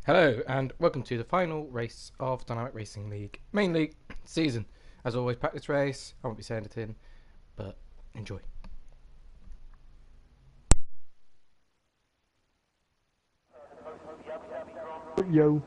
Hello and welcome to the final race of Dynamic Racing League main league season. As always, practice race. I won't be saying it in, but enjoy. Yo.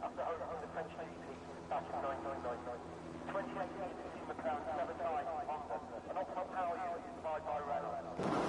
After hosting the French GP back in 1999, 2018 McLaren 7.9 Honda, an optimal power unit inspired by Renault.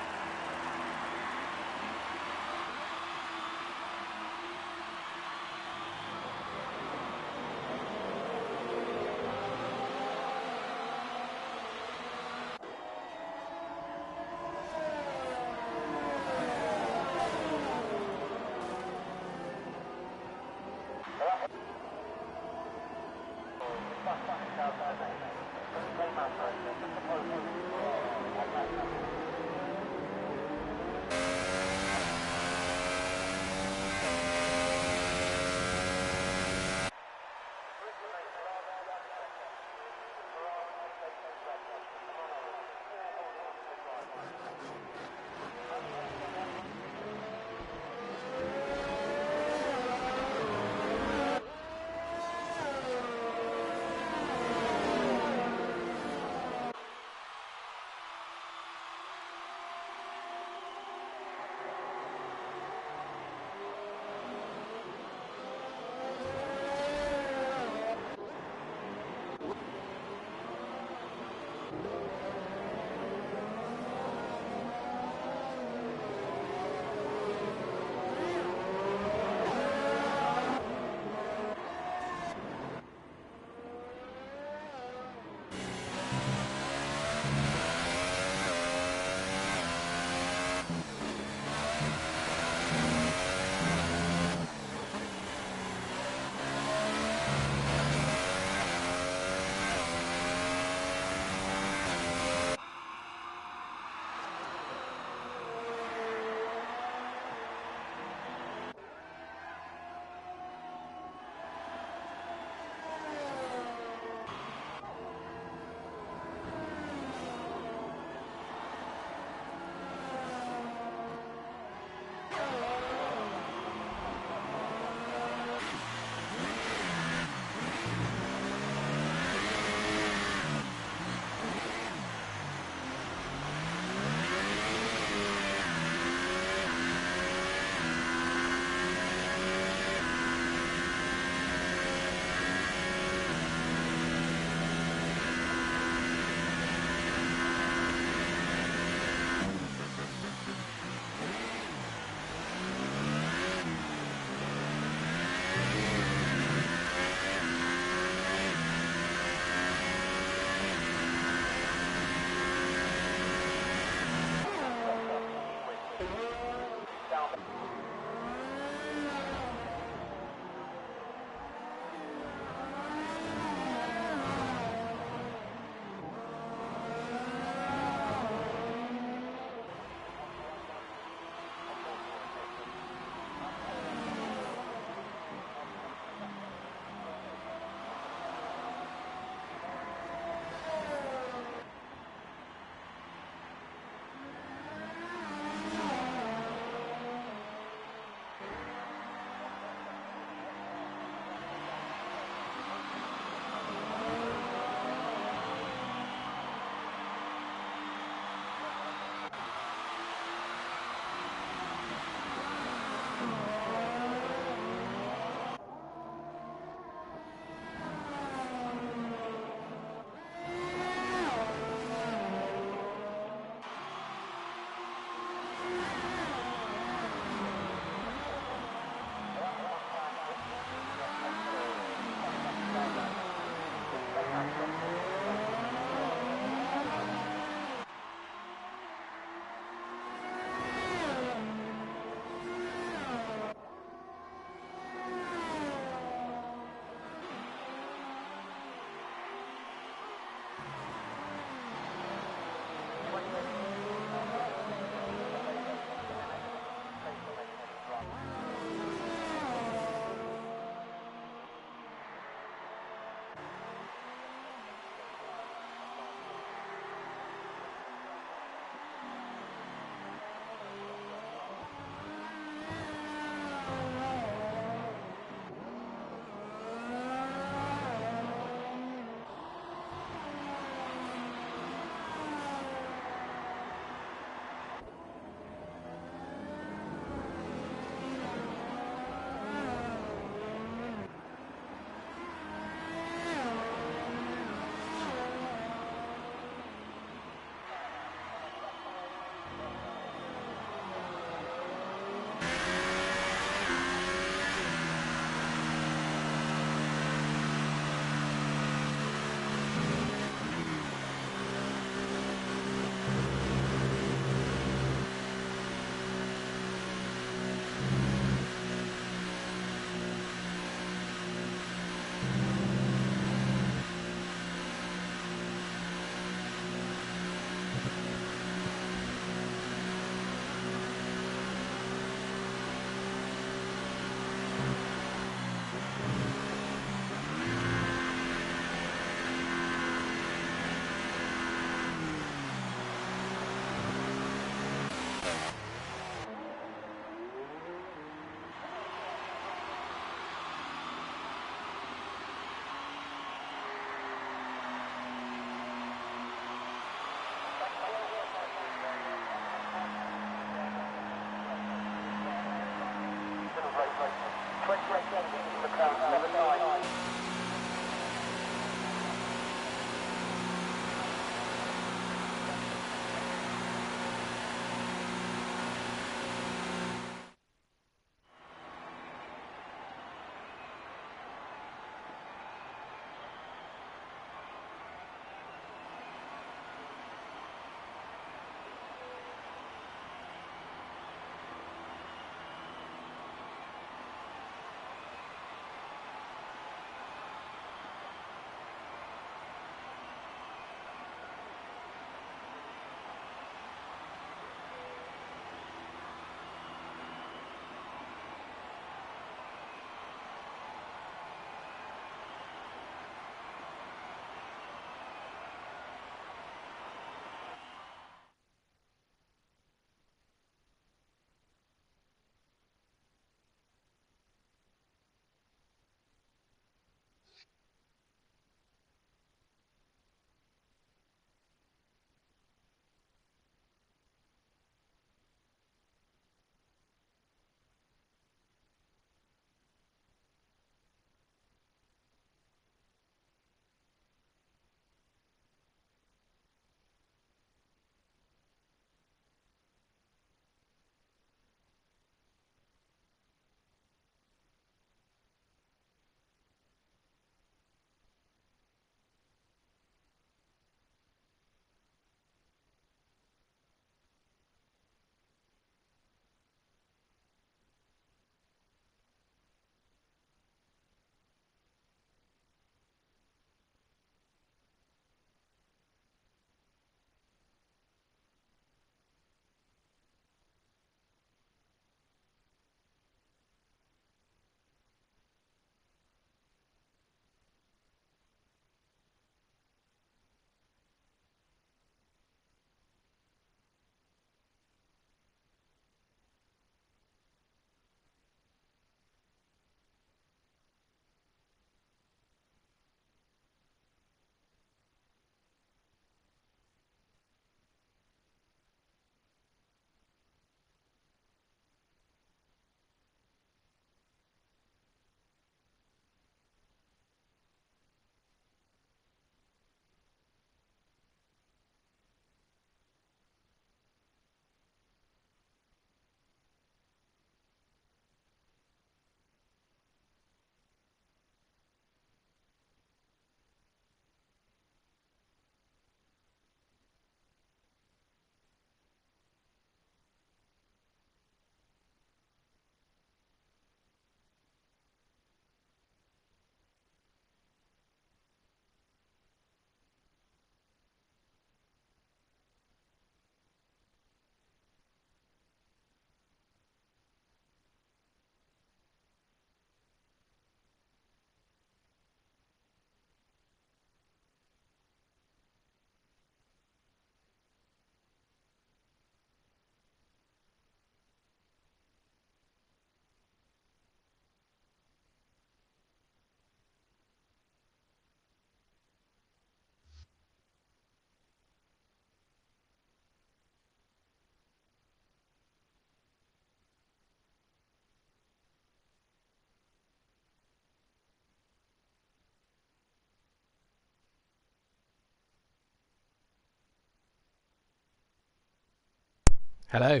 Hello,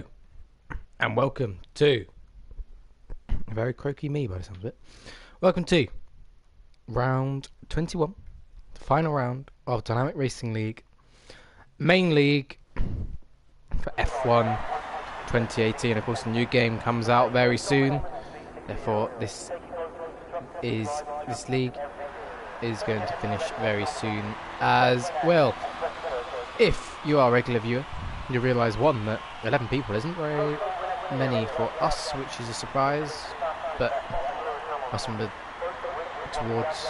and welcome to a very croaky me by the sounds of it. Welcome to round 21, the final round of Dynamic Racing League, main league for F1 2018. Of course, the new game comes out very soon. Therefore, this league is going to finish very soon as well. If you are a regular viewer, you realise, one, that 11 people isn't very many for us, which is a surprise, but I remember towards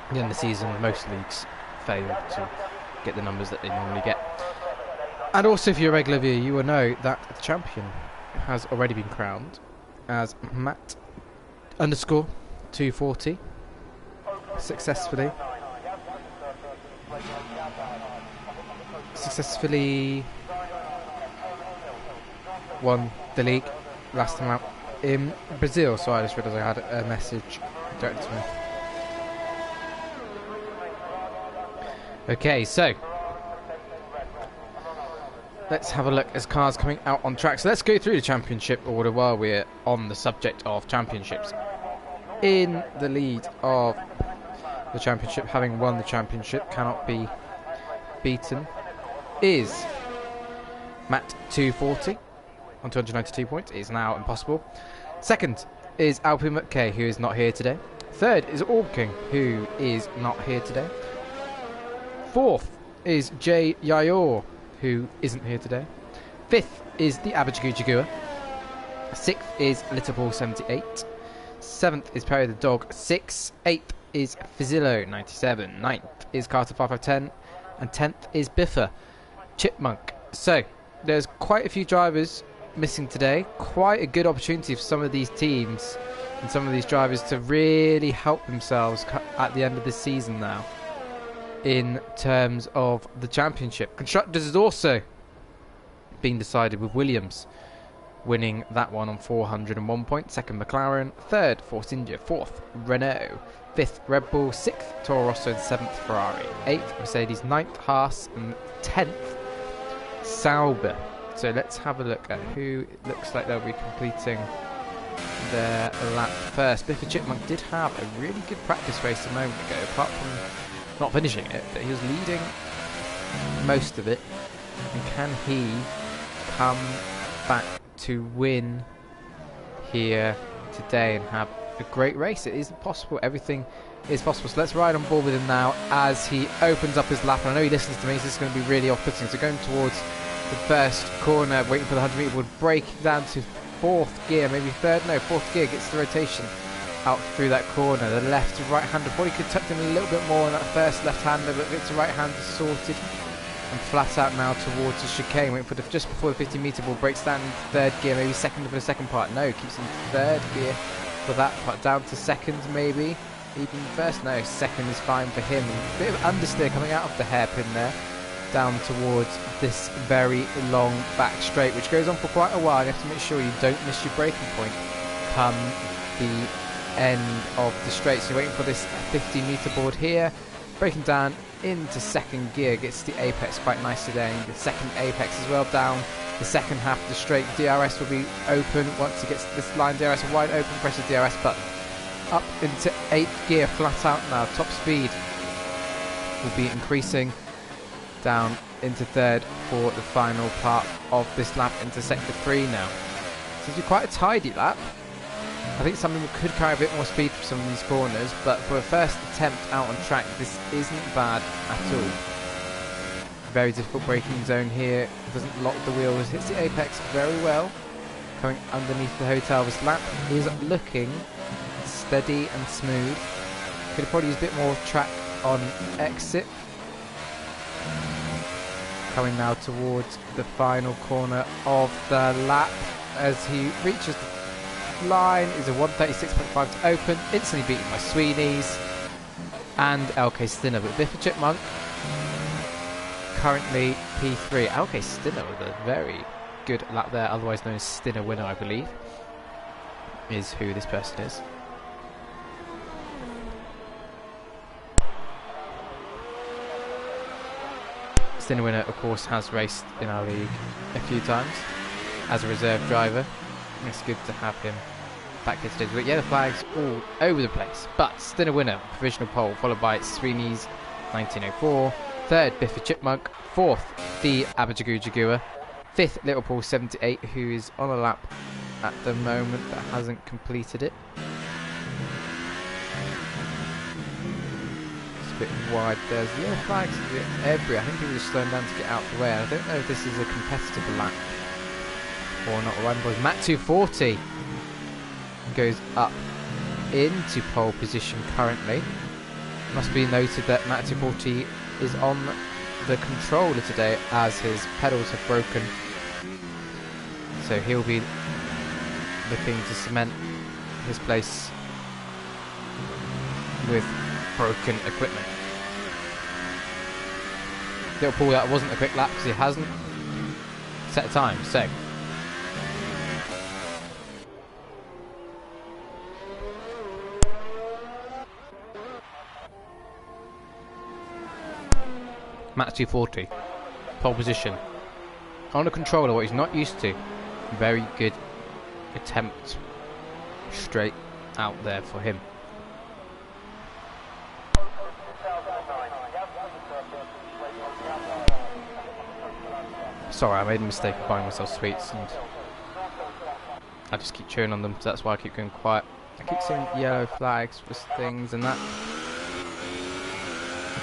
the end of the season, most leagues fail to get the numbers that they normally get. And also, if you're a regular viewer, you will know that the champion has already been crowned as Matt _ 240 successfully won the league last time out in Brazil. So I just realised I had a message directed to me. Okay, so let's have a look as cars coming out on track. So let's go through the championship order while we're on the subject of championships. In the lead of the championship, having won the championship, cannot be beaten, is Matt 240 on 292 points. It is now impossible. Second is Alpin McKay, who is not here today. Third is Orb King, who is not here today. Fourth is Jay Yayor, who isn't here today. Fifth is the Abajagujagua. Sixth is Little Paul 78. Seventh is Perry the Dog 6. Eighth is Fizillo 97. Ninth is Carter 5510. And 10th is Biffa Chipmunk. So there's quite a few drivers missing today. Quite a good opportunity for some of these teams and some of these drivers to really help themselves at the end of the season now in terms of the championship. Constructors has also been decided, with Williams winning that one on 401 points. Second, McLaren. Third, Force India. Fourth, Renault. Fifth, Red Bull. Sixth, Toro Rosso. And seventh, Ferrari. Eighth, Mercedes. Ninth, Haas. And 10th, Sauber. So let's have a look at who it looks like they'll be completing their lap first. Biffa Chipmunk did have a really good practice race a moment ago, apart from not finishing it, but he was leading most of it. And can he come back to win here today and have a great race? It is possible. Everything is possible. So let's ride on board with him now as he opens up his lap. And I know he listens to me, so this is going to be really off-putting. So going towards the first corner, waiting for the 100 meter, would break down to fourth gear, maybe third, no, fourth gear, gets the rotation out through that corner. The left to right hander, probably could tuck him a little bit more on that first left hander, but gets the right hander sorted. And flat out now towards the chicane, waiting for just before the 50 meter ball, breaks down into third gear, maybe second for the second part. No, keeps in third gear for that part, down to second maybe. Even first, no, second is fine for him. A bit of understeer coming out of the hairpin there, down towards this very long back straight, which goes on for quite a while. You have to make sure you don't miss your braking point come the end of the straight. So you're waiting for this 50 meter board here, breaking down into second gear, gets the apex quite nicely there, and the second apex as well, down the second half of the straight. DRS will be open once he gets this line. DRS wide open, press the DRS button. Up into 8th gear, flat out now. Top speed will be increasing down into third for the final part of this lap into sector 3 now. So it's quite a tidy lap. I think some people could carry a bit more speed for some of these corners, but for a first attempt out on track, this isn't bad at all. Very difficult braking zone here. Doesn't lock the wheels. Hits the apex very well. Coming underneath the hotel. This lap is looking steady and smooth. Could have probably used a bit more track on exit. Coming now towards the final corner of the lap as he reaches the line. Is a 136.5 to open, instantly beaten by Sweeney's and LK Stinner, but Biffa Chipmunk currently P3. LK Stinner with a very good lap there, otherwise known as Stinner winner, I believe, is who this person is. Stinner winner, of course, has raced in our league a few times. as a reserve driver. It's good to have him back here today. But yeah, the flags all over the place. But still a winner, provisional pole, followed by Sweeney's 1904. Third, Biffa Chipmunk. Fourth, the Abajagu Jagua. Fifth, Little Paul 78, who is on a lap at the moment but hasn't completed it. It's a bit wide. There's yellow flags everywhere. I think people are slowing down to get out the way. I don't know if this is a competitive lap or not. Right, boys. Matt 240 goes up into pole position currently. Must be noted that Matt 240 is on the controller today as his pedals have broken, so he'll be looking to cement his place with broken equipment. Little Paul, that wasn't a quick lap because he hasn't set a time, so Matt 240, pole position. On the controller, what he's not used to. Very good attempt straight out there for him. Sorry, I made a mistake of buying myself sweets and I just keep chewing on them, so that's why I keep going quiet. I keep seeing yellow flags for things and that.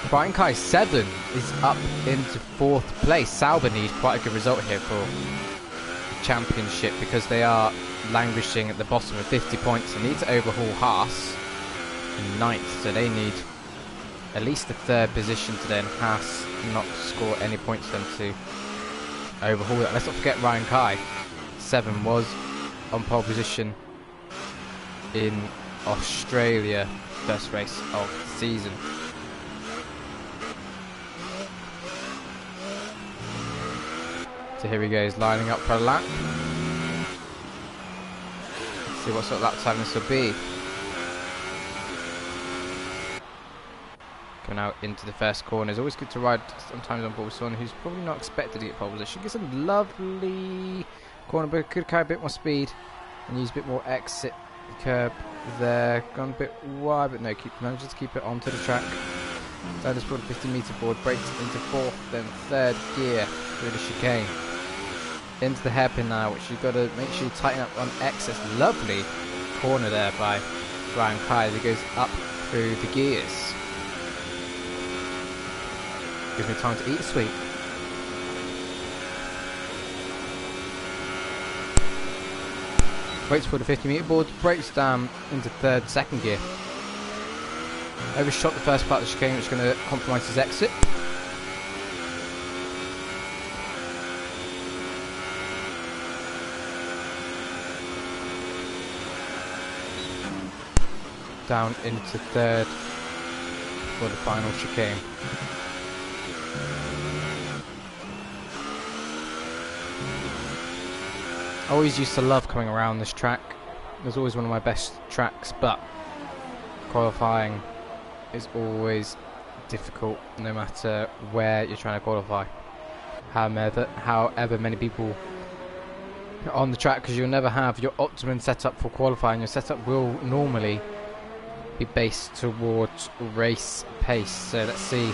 Brian Kai 7 is up into 4th place. Sauber need quite a good result here for the championship because they are languishing at the bottom with 50 points and need to overhaul Haas in 9th, so they need at least the 3rd position today, and Haas not score any points for them to overhaul that. Let's not forget Ryan Kai 7 was on pole position in Australia, first race of the season. So here he goes, lining up for a lap. Let's see what sort of lap time this will be. Coming out into the first corner. It's always good to ride sometimes on board with someone who's probably not expected to get pole position. Get some lovely corner, but could carry a bit more speed and use a bit more exit curb there. Gone a bit wide, but no, manages to keep it onto the track. Down this 50-meter board, brakes into 4th, then 3rd gear through the chicane. Into the hairpin now, which you've got to make sure you tighten up on exits. Lovely corner there by Brian Kai as he goes up through the gears. Gives me time to eat a sweet. Waits for the 50-meter board, brakes down into 3rd, 2nd gear. Overshot the first part of the chicane, which is going to compromise his exit. Down into 3rd for the final chicane. I always used to love coming around this track. It was always one of my best tracks, but qualifying is always difficult no matter where you're trying to qualify. However many people are on the track, because you'll never have your optimum setup for qualifying. Your setup will normally be based towards race pace. So let's see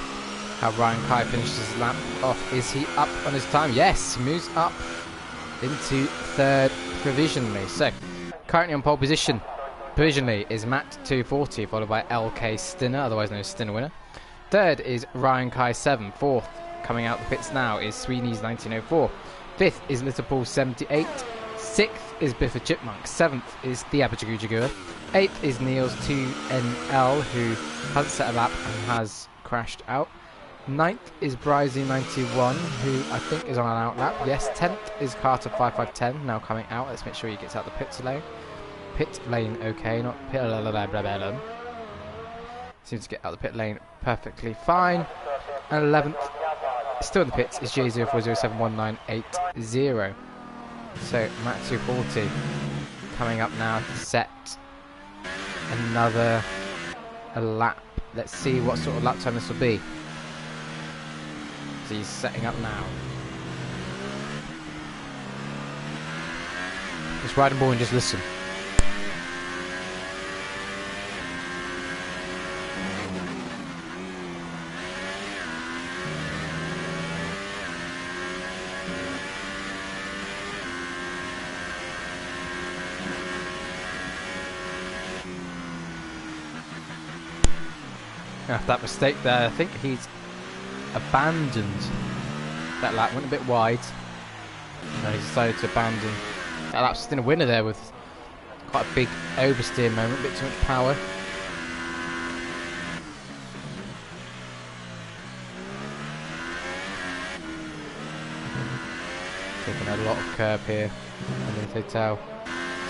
how Ryan Kai finishes his lap off. Is he up on his time? Yes, he moves up into 3rd provisionally. So currently on pole position provisionally is Matt 240, followed by LK Stinner, otherwise known as Stinner Winner. 3rd is Ryan Kai 7. 4th, coming out the pits now, is Sweeney's 1904. 5th is Little Paul 78. 6th is Biffa Chipmunk. 7th is the Abajagu Jagua. 8th is Niels 2NL, who hasn't set a lap and has crashed out. 9th is Bryzy 91, who I think is on an out lap. Yes, 10th is Carter 5510, now coming out. Let's make sure he gets out the pit lane. Pit lane, okay, not pit lane. Seems to get out the pit lane perfectly fine. And 11th, still in the pits, is J04071980. So Matt 240 coming up now to set another lap. Let's see what sort of lap time this will be. So he's setting up now. Just ride the ball and just listen. After that mistake there, I think he's abandoned that lap. Went a bit wide. And he decided to abandon that lap. Still a winner there with quite a big oversteer moment, a bit too much power. Taking a lot of curb here underneath Hotel. Is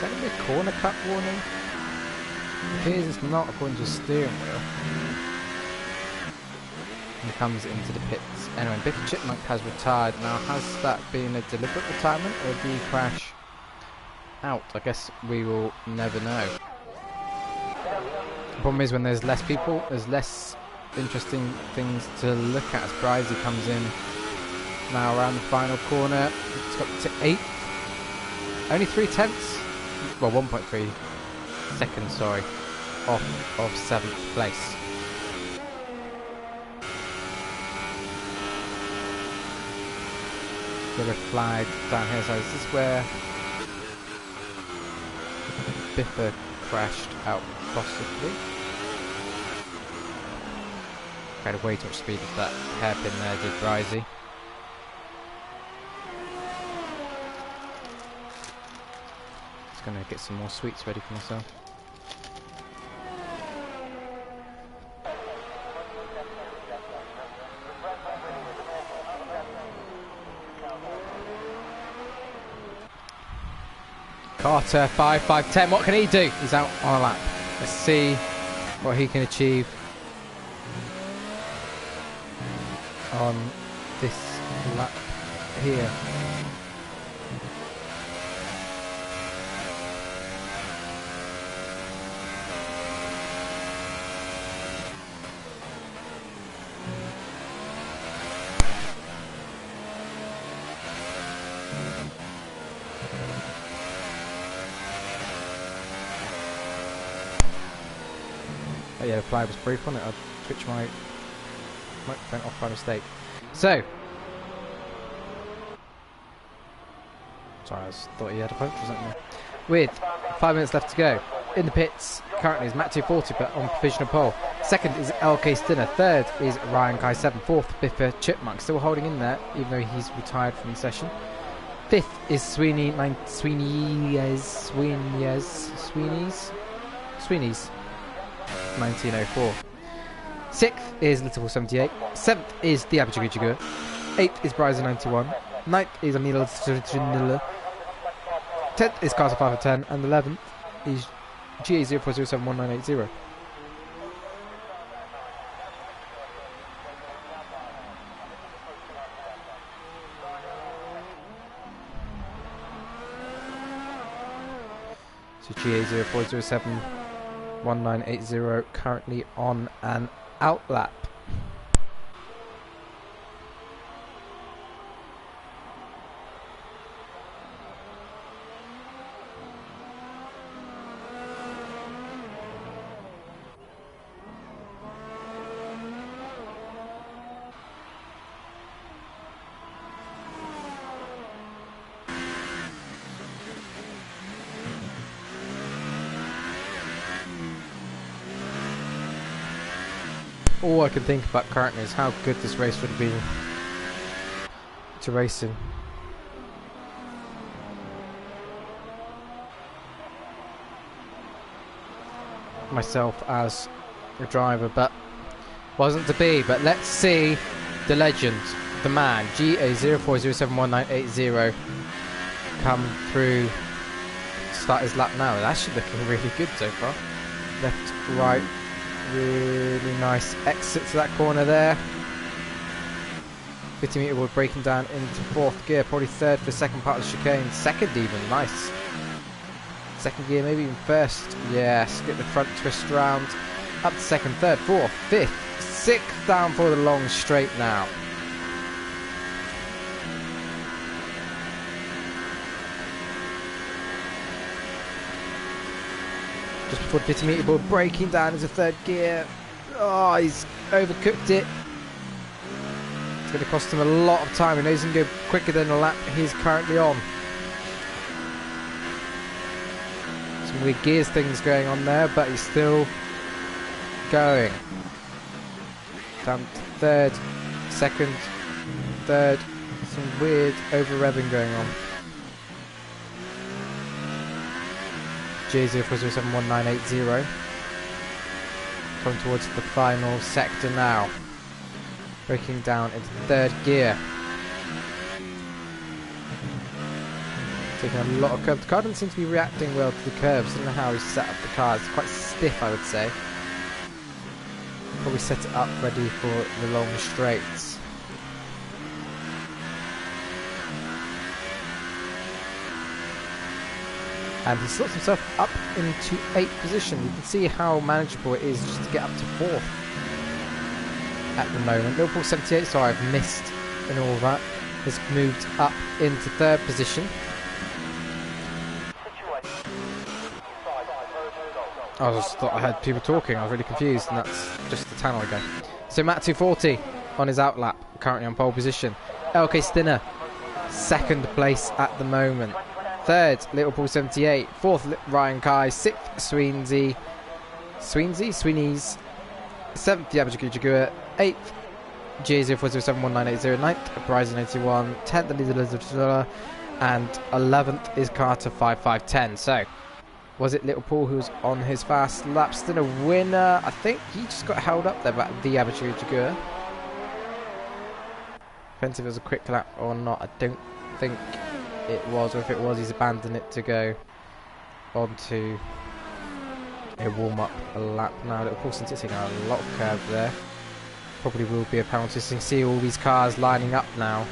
that going to be a corner cut warning? It appears it's not according to the steering wheel. And comes into the pits. Anyway, Biffy Chipmunk has retired. Now, has that been a deliberate retirement or did he crash out? I guess we will never know. The problem is when there's less people, there's less interesting things to look at as Brizzy comes in now around the final corner. It's got to 8th. Only 3/10. Well, 1.3 seconds, sorry, off of 7th place. Yellow flag down here, so this is where Biffa crashed out possibly. Had way too much speed with that hairpin there, did Brizzy. Just gonna get some more sweets ready for myself. Carter, 5.5.10. What can he do? He's out on a lap. Let's see what he can achieve on this lap here. Oh yeah, the flag was brief on it. I'll switch my microphone off by mistake. So, sorry, I thought he had a punch or something. With 5 minutes left to go, in the pits currently is Matt 240, but on provisional pole. Second is LK Stinner. Third is Ryan Kai 7. Fourth, Biffa Chipmunk, still holding in there, even though he's retired from the session. Fifth is Sweeney's 1904. Sixth is Little 78. Seventh is the Abijagujagu. Eighth is Bryson 91. Ninth is Amila 10th is Castle 5 of 10. And 11th is GA 04071980. So GA 04071980 currently on an outlap. All I can think about currently is how good this race would have been to race in. Myself as a driver, but wasn't to be. But let's see the legend, the man, GA 04071980 come through, start his lap now. It's actually looking really good so far. Left, right. Really nice exit to that corner there. 50 metre wood breaking down into fourth gear, probably third for the second part of the chicane. Second even, nice. Second gear, maybe even first. Yes, get the front twist round. Up to second, third, fourth, fifth, sixth down for the long straight now. Just before the pity meter board, breaking down into third gear. Oh, he's overcooked it. It's going to cost him a lot of time. He knows he can go quicker than the lap he's currently on. Some weird gears things going on there, but he's still going. Down to third, second, third. Some weird over-revving going on. J04071980. Coming towards the final sector now. Breaking down into third gear. Taking a lot of curves. The car doesn't seem to be reacting well to the curves. I don't know how he set up the car. It's quite stiff, I would say. Probably set it up ready for the long straights. And he slots himself up into 8th position. You can see how manageable it is just to get up to 4th at the moment. Liverpool 78, so I've missed in all that, has moved up into 3rd position. I just thought I heard people talking. I was really confused, and that's just the tunnel again. So Matt 240 on his outlap, currently on pole position. LK Stinner, 2nd place at the moment. 3rd, Liverpool 78. 4th, Ryan Kai. 6th, Sweeney's. 7th, Yamaguchi Jagua. 8th, J04071980. 9th, Horizon 81. 10th, Elizabeth, and 11th is Carter 5510. So, was it Liverpool who was on his fast lap? Still a winner. I think he just got held up there by the Yamaguchi Jagua. Depends if it was a quick lap or not. I don't think it was, or if it was, he's abandoned it to go onto a warm-up lap now. Liverpool sitting on a lot of curve there. Probably will be a penalty. So you can see all these cars lining up now,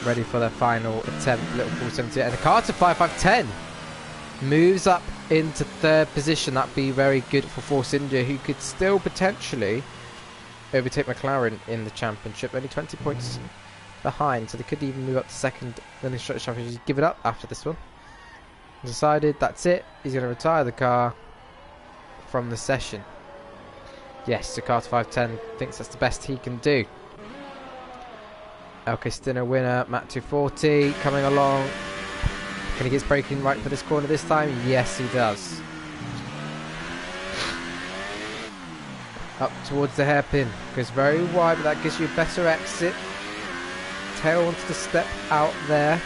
ready for their final attempt. Liverpool 78 and the Carter 5510 moves up into 3rd position. That'd be very good for Force India, who could still potentially overtake McLaren in the championship. Only 20 points behind, so they could even move up to 2nd. Then the Constructors' Championship, give it up after this one. Decided that's it. He's going to retire the car from the session. Yes, the Carter 510 thinks that's the best he can do. LK Stinner winner, Matt 240 coming along. Can he get his braking right for this corner this time? Yes, he does. Up towards the hairpin. Goes very wide, but that gives you a better exit. Tail wants to step out there.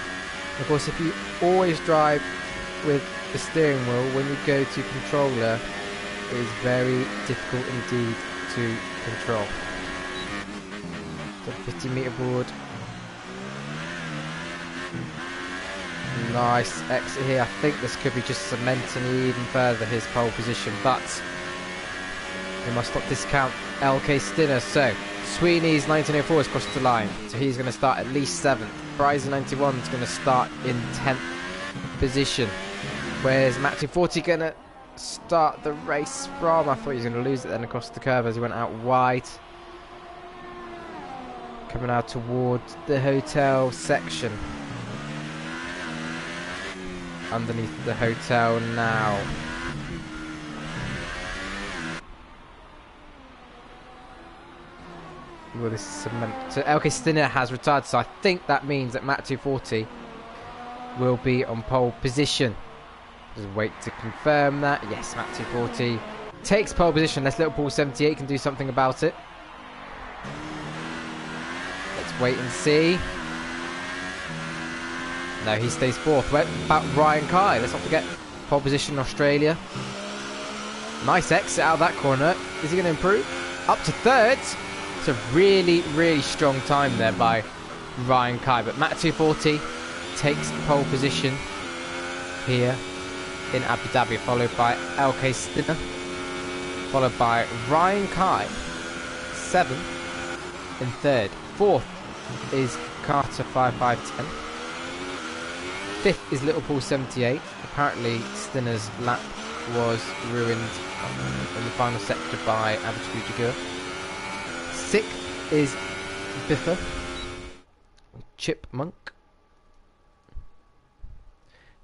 Of course, if you always drive with the steering wheel, when you go to controller, it is very difficult indeed to control. The 50 meter board. Nice exit here. I think this could be just cementing even further his pole position, but we must not discount LK Stinner. So Sweeney's 1904 has crossed the line, so he's going to start at least 7th. Bryson 91 is going to start in 10th position. Where's Matt 240 going to start the race from? I thought he was going to lose it then across the curve as he went out wide. Coming out towards the hotel section. Underneath the hotel now. Will this cement? So LK Stinner has retired, so I think that means that Matt 240 will be on pole position. Just wait to confirm that. Yes, Matt 240 takes pole position. Unless Liverpool 78 can do something about it. Let's wait and see. No, he stays 4th. What about Ryan Kai? Let's not forget pole position in Australia. Nice exit out of that corner. Is he going to improve? Up to 3rd. It's a really, really strong time there by Ryan Kai. But Matt 240 takes pole position here in Abu Dhabi, followed by LK Stinner, followed by Ryan Kai, 7th and 3rd. 4th is Carter 5510. 5th is Liverpool 78. Apparently Stinner's lap was ruined in the final sector by Abu Dhabi. 6th is Biffa Chipmunk.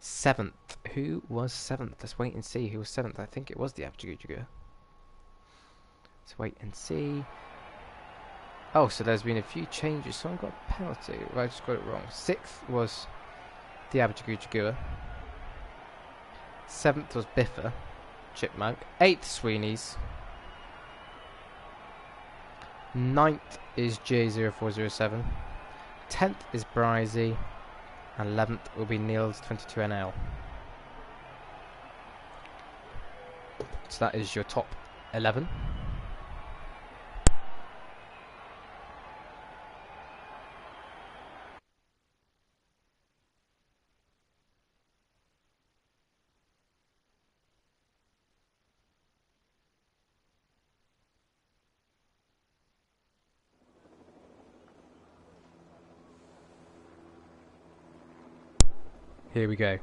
7th, who was 7th? Let's wait and see who was 7th. I think it was the Abjagujagua. Let's wait and see. Oh, so there's been a few changes. Someone got a penalty. Well, I just got it wrong. 6th was the Abjagujagua. 7th was Biffa, Chipmunk. 8th, Sweeney's. 9th is J0407. 10th is Brizey. And 11th will be Niels 22NL. So that is your top 11. Here we go.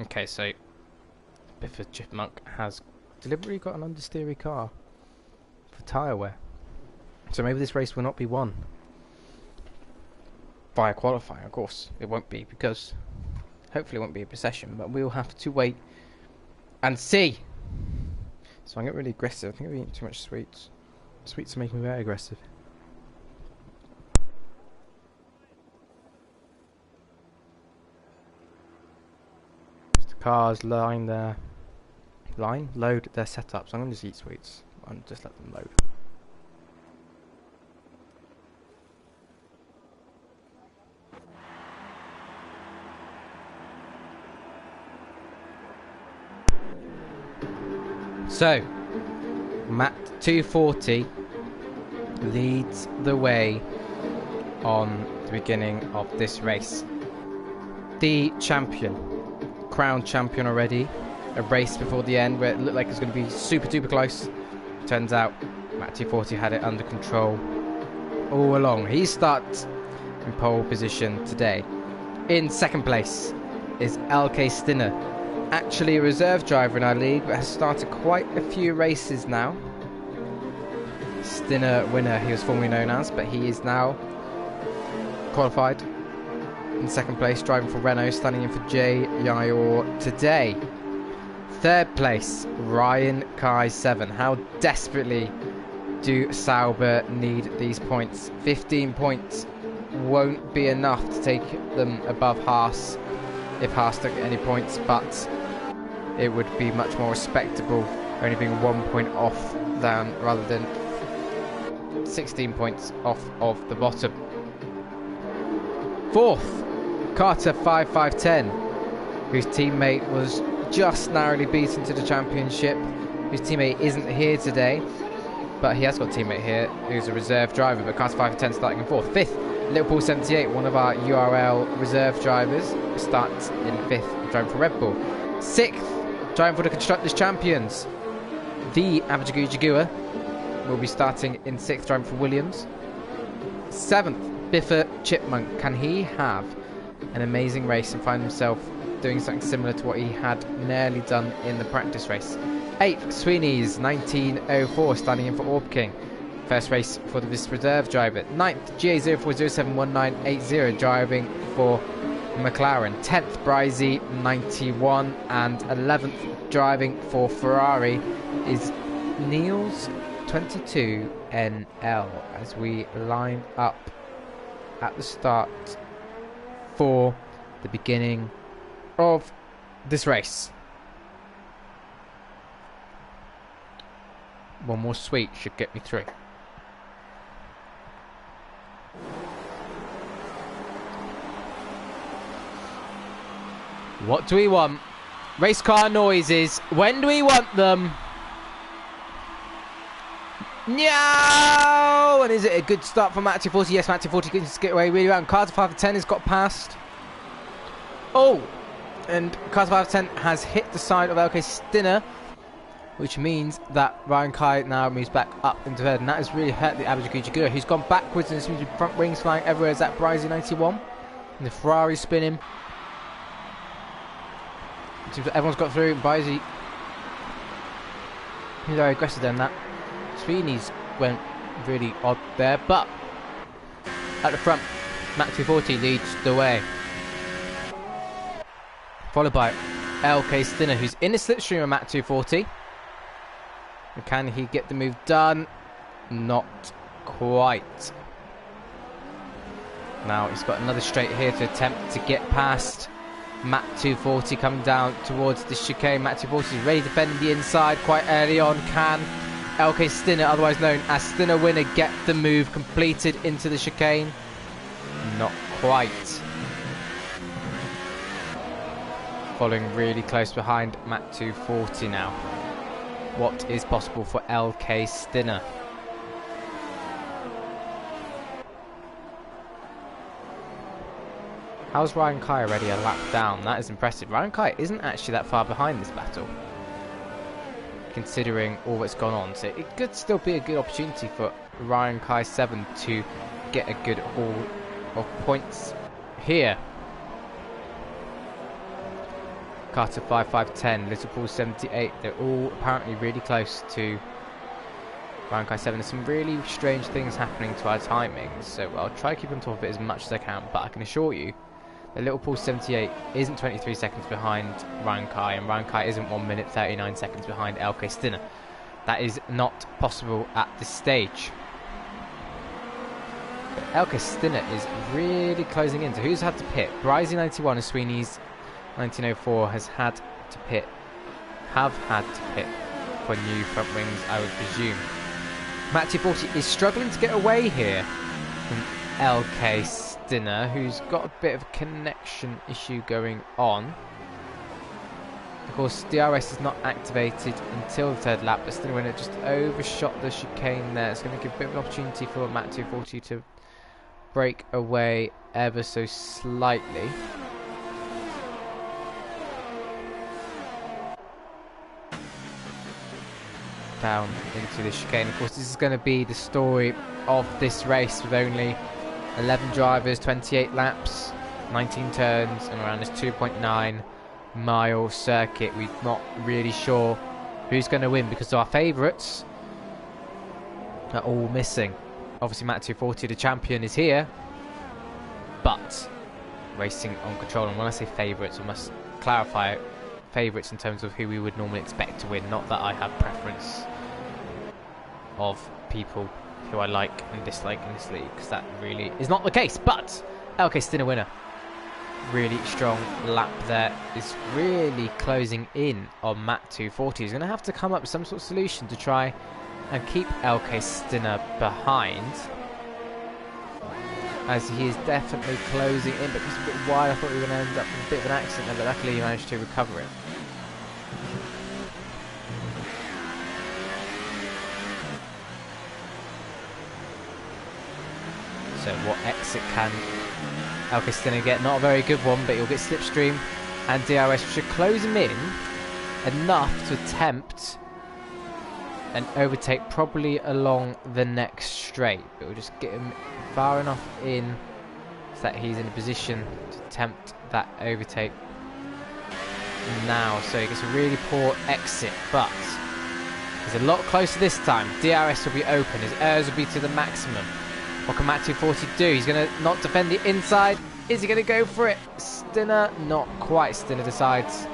Okay, so Biffa Chipmunk has deliberately got an understeery car for tyre wear. So maybe this race will not be won via qualifying. Of course, it won't be, because hopefully it won't be a procession, but we'll have to wait and see. So I'm getting really aggressive. I think I'm eating too much sweets. Sweets are making me very aggressive. Cars load their setup, so I'm going to just eat sweets and just let them load. So Matt 240 leads the way on the beginning of this race. The champion, crowned champion already. A race before the end where it looked like it was going to be super duper close. Turns out Matt 240 had it under control all along. He starts in pole position today. In second place is LK Stinner, actually a reserve driver in our league, but has started quite a few races now. Stinner winner, he was formerly known as, but he is now qualified in second place, driving for Renault, standing in for Jay Yayor today. Third place, Ryan Kai 7. How desperately do Sauber need these points? 15 points won't be enough to take them above Haas if Haas don't get any points, but it would be much more respectable only being 1 point off than rather than 16 points off of the bottom. Fourth, Carter 5510, whose teammate was just narrowly beaten to the championship, whose teammate isn't here today, but he has got a teammate here who's a reserve driver, but Carter 510 starting in fourth. Fifth, Liverpool 78, one of our URL reserve drivers, starts in fifth, driving for Red Bull. Sixth, driving for the Constructors Champions, the Abjagujagua will be starting in sixth, driving for Williams. Seventh, Biffa Chipmunk. Can he have an amazing race and find himself doing something similar to what he had nearly done in the practice race? 8th, Sweeney's 1904, standing in for Orb King. First race for this reserve driver. 9th, GA04071980, driving for McLaren. 10th, Brizey 91, and 11th, driving for Ferrari, is Niels 22NL, as we line up at the start for the beginning of this race. One more sweet should get me through. What do we want? Race car noises. When do we want them? No! And is it a good start for Matt 240? Yes, Matt 240 can get away really well. And Carter 510 has got past. Oh! And Carter 510 has hit the side of LK Stinner, which means that Ryan Kai now moves back up into third. And that has really hurt the Abjagujagua, who's gone backwards and seems to be front wings flying everywhere. Is that Brizey 91? And the Ferrari spinning. It seems like everyone's got through. Brizey, he's very aggressive than that. Sweeney's went really odd there, but at the front, Matt 240 leads the way. followed by LK Stinner, who's in the slipstream of Matt 240. And can he get the move done? Not quite. Now he's got another straight here to attempt to get past Matt 240, coming down towards the chicane. Matt 240 is ready to defend the inside quite early on. Can LK Stinner, otherwise known as Stinner Winner, get the move completed into the chicane? Not quite. Following really close behind Matt 240 now. What is possible for LK Stinner? How's Ryan Kai already a lap down? That is impressive. Ryan Kai isn't actually that far behind this battle, considering all that's gone on. So it could still be a good opportunity for Ryan Kai 7 to get a good haul of points here. Carter 5510, Liverpool 78. They're all apparently really close to Ryan Kai 7. There's some really strange things happening to our timings, so I'll try to keep on top of it as much as I can, but I can assure you that Liverpool 78 isn't 23 seconds behind Ryan Kai, and Ryan Kai isn't 1 minute 39 seconds behind LK Stinner. That is not possible at this stage. But LK Stinner is really closing in. So who's had to pit? Brizzy 91 and Sweeney's 1904 have had to pit for new front wings, I would presume. Matt 240 is struggling to get away here from LK Stinner, who's got a bit of a connection issue going on. Of course, DRS is not activated until the third lap, but Stinner Winner just overshot the chicane there. It's going to give a bit of an opportunity for Matt 240 to break away ever so slightly. Down into the chicane. Of course, this is going to be the story of this race, with only 11 drivers, 28 laps, 19 turns, and around this 2.9 mile circuit. We're not really sure who's going to win because our favourites are all missing. Obviously, Matt 240, the champion, is here, but racing on control. And when I say favourites, I must clarify favourites in terms of who we would normally expect to win, not that I have preference of people who I like and dislike in this league, because that really is not the case. But LK Stinner Winner, really strong lap there, is really closing in on Matt 240. He's going to have to come up with some sort of solution to try and keep LK Stinner behind, as he is definitely closing in. But it's a bit wide. I thought we were going to end up with a bit of an accident there, but luckily he managed to recover it. So what exit can LK Stinner get? Not a very good one, but he'll get slipstream and DRS, which should close him in enough to attempt an overtake, probably along the next straight. But we'll just get him far enough in so that he's in a position to attempt that overtake now. So he gets a really poor exit, but he's a lot closer this time. DRS will be open, his errs will be to the maximum. What can Matt 240 do? He's going to not defend the inside. Is he going to go for it? Stinner, not quite. Stinner decides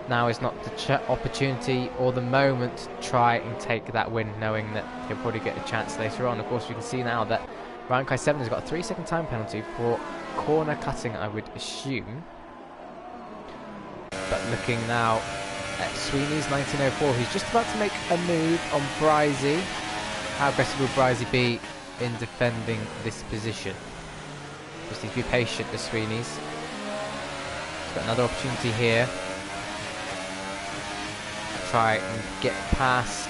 now is not the opportunity or the moment to try and take that win, knowing that he'll probably get a chance later on. Of course, we can see now that Ryan Kai 7 has got a 3-second time penalty for corner cutting, I would assume. But looking now at Sweeney's 1904, who's just about to make a move on Brizzy. How aggressive will Brizzy be in defending this position? Just need to be patient with Sweeney's. He's got another opportunity here. Try and get past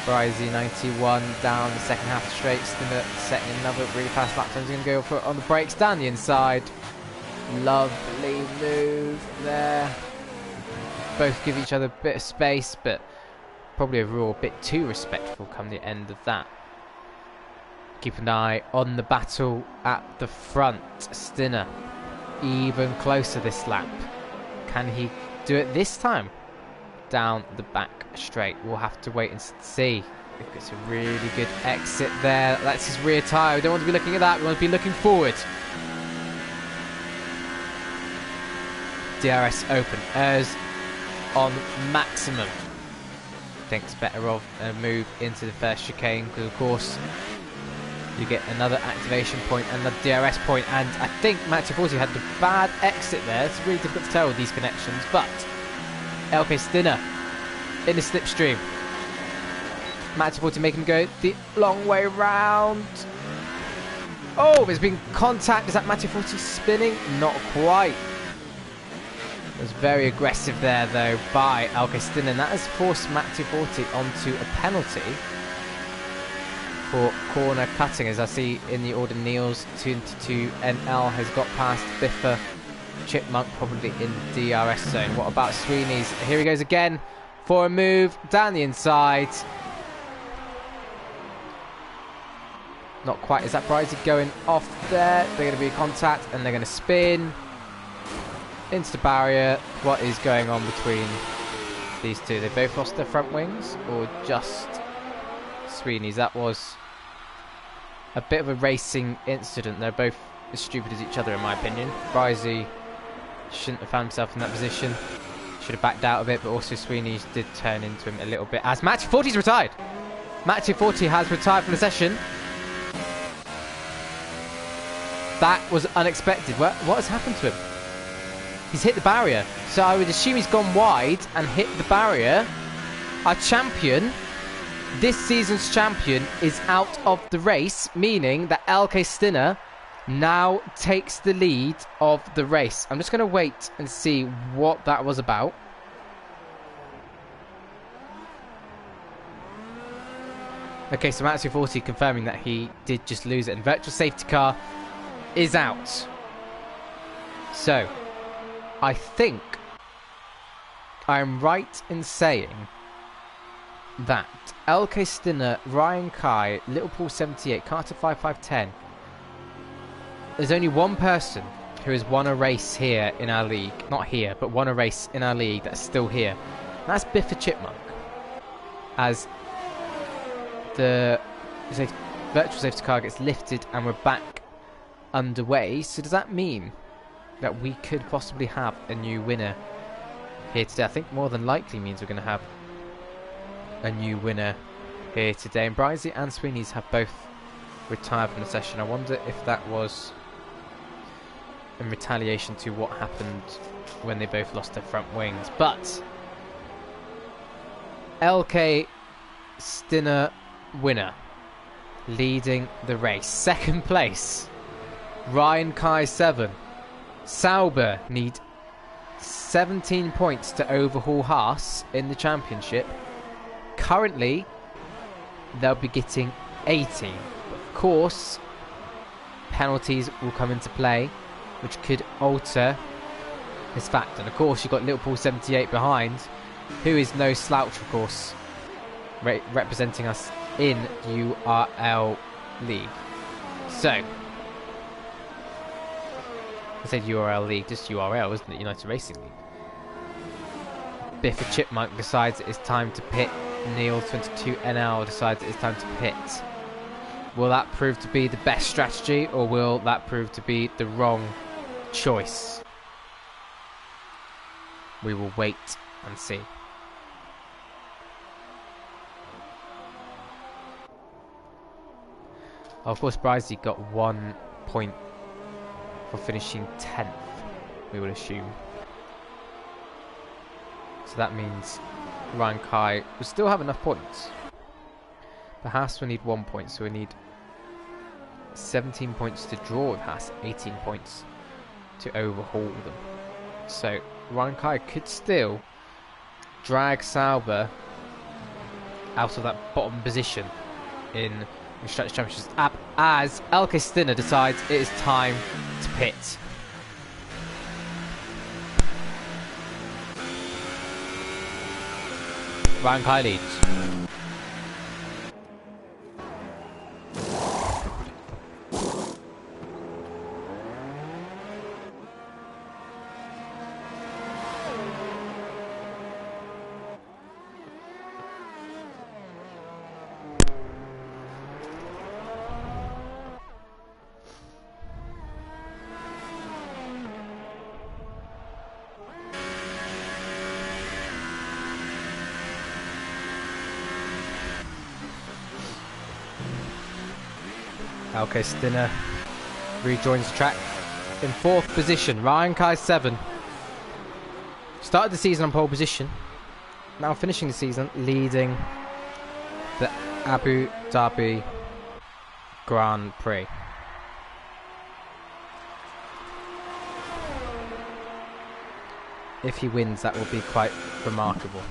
Brizzy 91 down the second half straight. Stinner setting another really fast lap time. He's going to go for it on the brakes down the inside. Lovely move there. Both give each other a bit of space, but probably overall a bit too respectful come the end of that. Keep an eye on the battle at the front. Stinner even closer this lap. Can he do it this time? Down the back straight. We'll have to wait and see. It's a really good exit there. That's his rear tyre. We don't want to be looking at that. We want to be looking forward. DRS open. As on maximum. Thinks better of a move into the first chicane, because of course you get another activation point and the DRS point, and I think myatesftw had the bad exit there. It's really difficult to tell with these connections, but LK Stinner in the slipstream. myatesftw making him go the long way round. Oh, there's been contact. Is that myatesftw spinning? Not quite. It was very aggressive there, though, by LK Stinner, and that has forced myatesftw onto a penalty for corner cutting, as I see in the order. Niels 22 NL has got past Biffa Chipmunk, probably in the DRS zone. What about Sweeney's? Here he goes again for a move down the inside. Not quite. Is that Brizzy going off there? They're going to be in contact and they're going to spin into the barrier. What is going on between these two? They both lost their front wings, or just Sweeney's? That was a bit of a racing incident. They're both as stupid as each other, in my opinion. Brizzy shouldn't have found himself in that position. Should have backed out of it, but also Sweeney's did turn into him a little bit. As myatesftw's retired. myatesftw has retired from the session. That was unexpected. What has happened to him? He's hit the barrier. So I would assume he's gone wide and hit the barrier. Our champion, this season's champion, is out of the race, meaning that LK Stinner now takes the lead of the race. I'm just going to wait and see what that was about. Okay, so myatesftw confirming that he did just lose it, and virtual safety car is out. So I think I'm right in saying that LK Stinner, Ryan Kai, Liverpool 78, Carter 5510. There's only one person who has won a race here in our league. Not here, but won a race in our league that's still here. That's Biffa Chipmunk. As the virtual safety car gets lifted and we're back underway. So does that mean that we could possibly have a new winner here today? I think more than likely means we're going to have a new winner here today. And Brizzy and Sweeney's have both retired from the session. I wonder if that was in retaliation to what happened when they both lost their front wings. But LK Stinner winner, leading the race. Second place, Ryan Kai 7. Sauber need 17 points to overhaul Haas in the championship. Currently, they'll be getting 18. But of course, penalties will come into play, which could alter this fact. And of course, you've got Liverpool 78 behind, who is no slouch, of course, representing us in URL League. So, I said URL League, just URL, isn't it? United Racing League. Biffa Chipmunk decides it is time to pit. Neil 22 NL decides it is time to pit. Will that prove to be the best strategy, or will that prove to be the wrong choice? We will wait and see. Of course, Brizzy got 1 point for finishing 10th, we would assume. So that means Ryan Kai will still have enough points. But Haas will need 1 point, so we need 17 points to draw with Haas, 18 points to overhaul them. So Ryan Kai could still drag Sauber out of that bottom position in the Constructors' Championship app, as LK Stinner decides it is time to pit. Ryan Kai leads. Elke Stinner rejoins the track in 4th position. Ryan Kai 7. Started the season on pole position. Now finishing the season leading the Abu Dhabi Grand Prix. If he wins, that will be quite remarkable.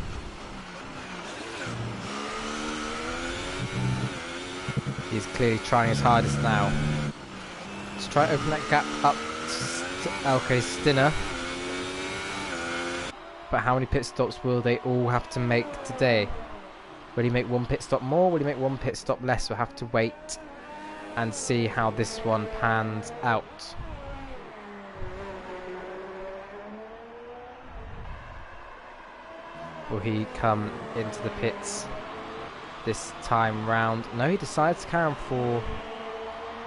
He's clearly trying his hardest now to try to open that gap up to Elke Stinner. But how many pit stops will they all have to make today? Will he make one pit stop more? Will he make one pit stop less? We'll have to wait and see how this one pans out. Will he come into the pits this time round? No, he decides to carry on for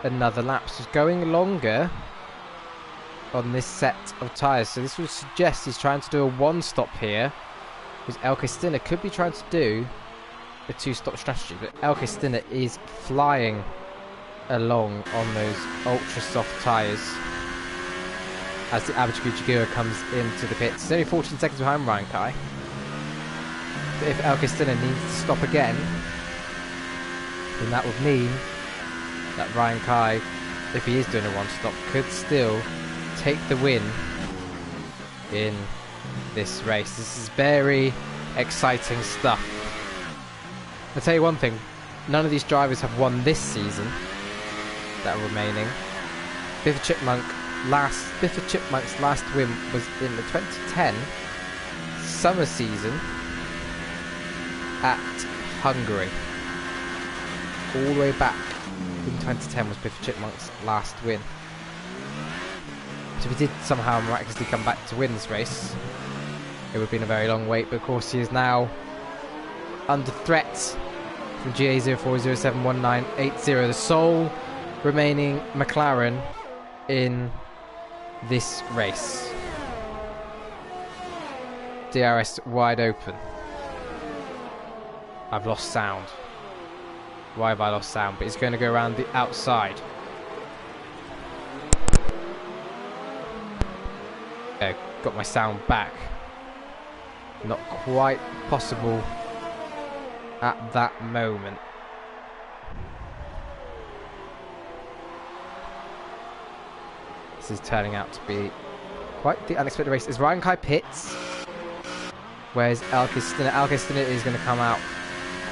another lap. So he's going longer on this set of tyres. So this would suggest he's trying to do a one-stop here, because Elke Stinner could be trying to do a two-stop strategy. But Elke Stinner is flying along on those ultra-soft tyres as the Abu Dhabi comes into the pits. He's only 14 seconds behind Ryan Kai. But if Elke Stinner needs to stop again, then that would mean that Ryan Kai, if he is doing a one-stop, could still take the win in this race. This is very exciting stuff. I'll tell you one thing, none of these drivers have won this season that are remaining. Biffa Chipmunk's last win was in the 2010 summer season at Hungary. All the way back in 2010 was Biffa Chipmunk's last win. So if he did somehow miraculously come back to win this race, it would have been a very long wait. But of course he is now under threat from GA04071980, the sole remaining McLaren in this race. DRS wide open. I've lost sound. Why have I lost sound? But he's going to go around the outside. Okay, got my sound back. Not quite possible at that moment. This is turning out to be quite the unexpected race. As Ryan Kai pits, whereas Elke Stinner is going to come out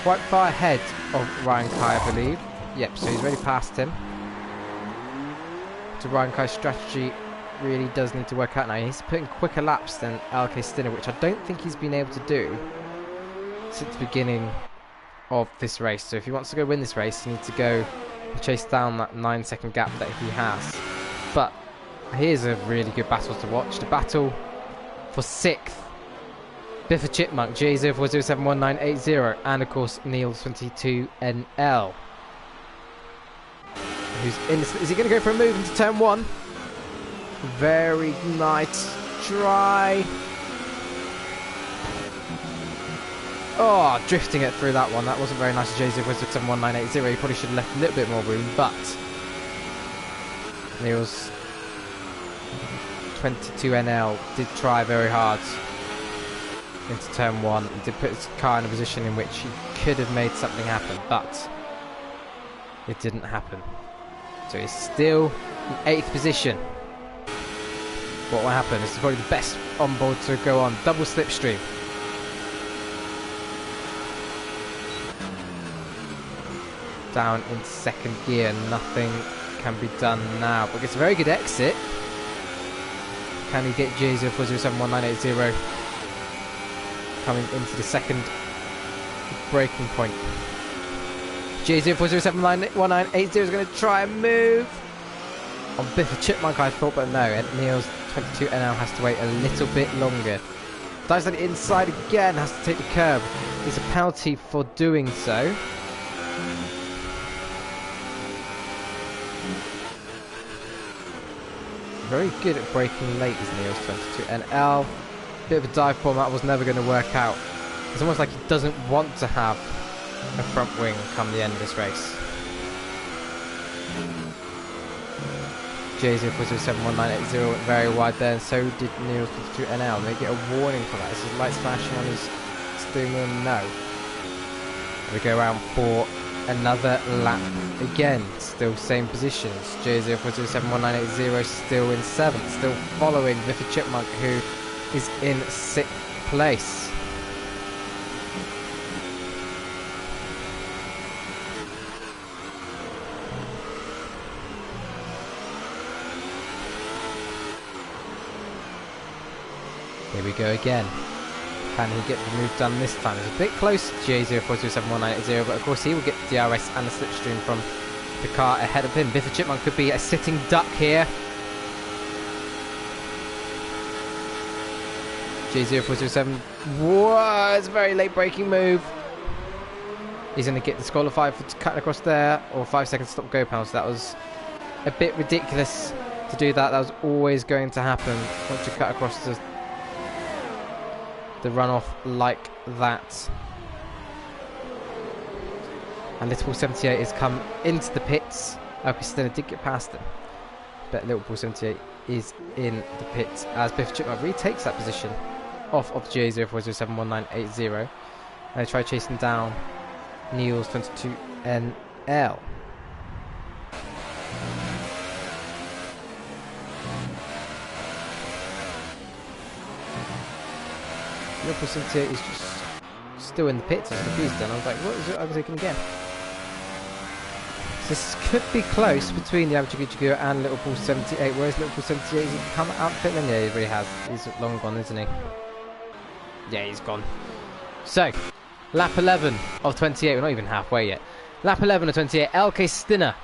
quite far ahead of Ryan Kai, I believe. Yep, so he's already past him. So Ryan Kai's strategy really does need to work out now. He's putting quicker laps than Elke Stinner, which I don't think he's been able to do since the beginning of this race. So if he wants to go win this race, he needs to go chase down that 9-second gap that he has. But here's a really good battle to watch. The battle for 6th. Biffa Chipmunk, J04071980, and of course Neil22NL. Who's in this? Is he going to go for a move into turn 1? Very nice try. Oh, drifting it through that one. That wasn't very nice of J04071980. He probably should have left a little bit more room, but Neil's 22NL did try very hard into turn 1. He did put his car in a position in which he could have made something happen, but it didn't happen. So he's still in 8th position. What will happen? This is probably the best on board to go on. Double slipstream. Down into 2nd gear. Nothing can be done now, but gets a very good exit. Can he get J04071980 coming into the 2nd braking point? J04071980 is going to try and move on Biffa Chipmunk, I thought, but no. And Neil's 22NL has to wait a little bit longer. Dives on the inside again, has to take the curb. There's a penalty for doing so. Very good at braking late is Neil's 22NL. Bit of a dive bomb, that was never going to work out. It's almost like he doesn't want to have a front wing come the end of this race. J04071980 went very wide there, and so did Niels 22NL. They get a warning for that. Is his lights flashing on his steering wheel? No. We go around for another lap again. Still same positions. J04071980 still in 7th, still following Biffa Chipmunk, who is in 6th place. Here we go again. Can he get the move done this time? It's a bit close to J04271980, but of course he will get the DRS and the slipstream from the car ahead of him. Biffa Chipmunk could be a sitting duck here. J0427. Whoa, it's a very late braking move. He's going to get disqualified for cutting across there, or 5 seconds stop go penalty. That was a bit ridiculous to do that. That was always going to happen once you cut across the runoff like that. And Liverpool 78 has come into the pits. Okay, Stella did get past him, but Liverpool 78 is in the pits as Biffa Chipmunk retakes that position off of J04071980, and they try chasing down Niels 22NL. Liverpool 78 is just still in the pits. I was confused then. I was like, what is it overtaking again? So this could be close between the Yamaguchi and Liverpool 78. Whereas Liverpool 78 has come out pit lane? Yeah, he really has. He's long gone, isn't he? Yeah, he's gone. So, lap 11 of 28. We're not even halfway yet. Lap 11 of 28. LK Stinner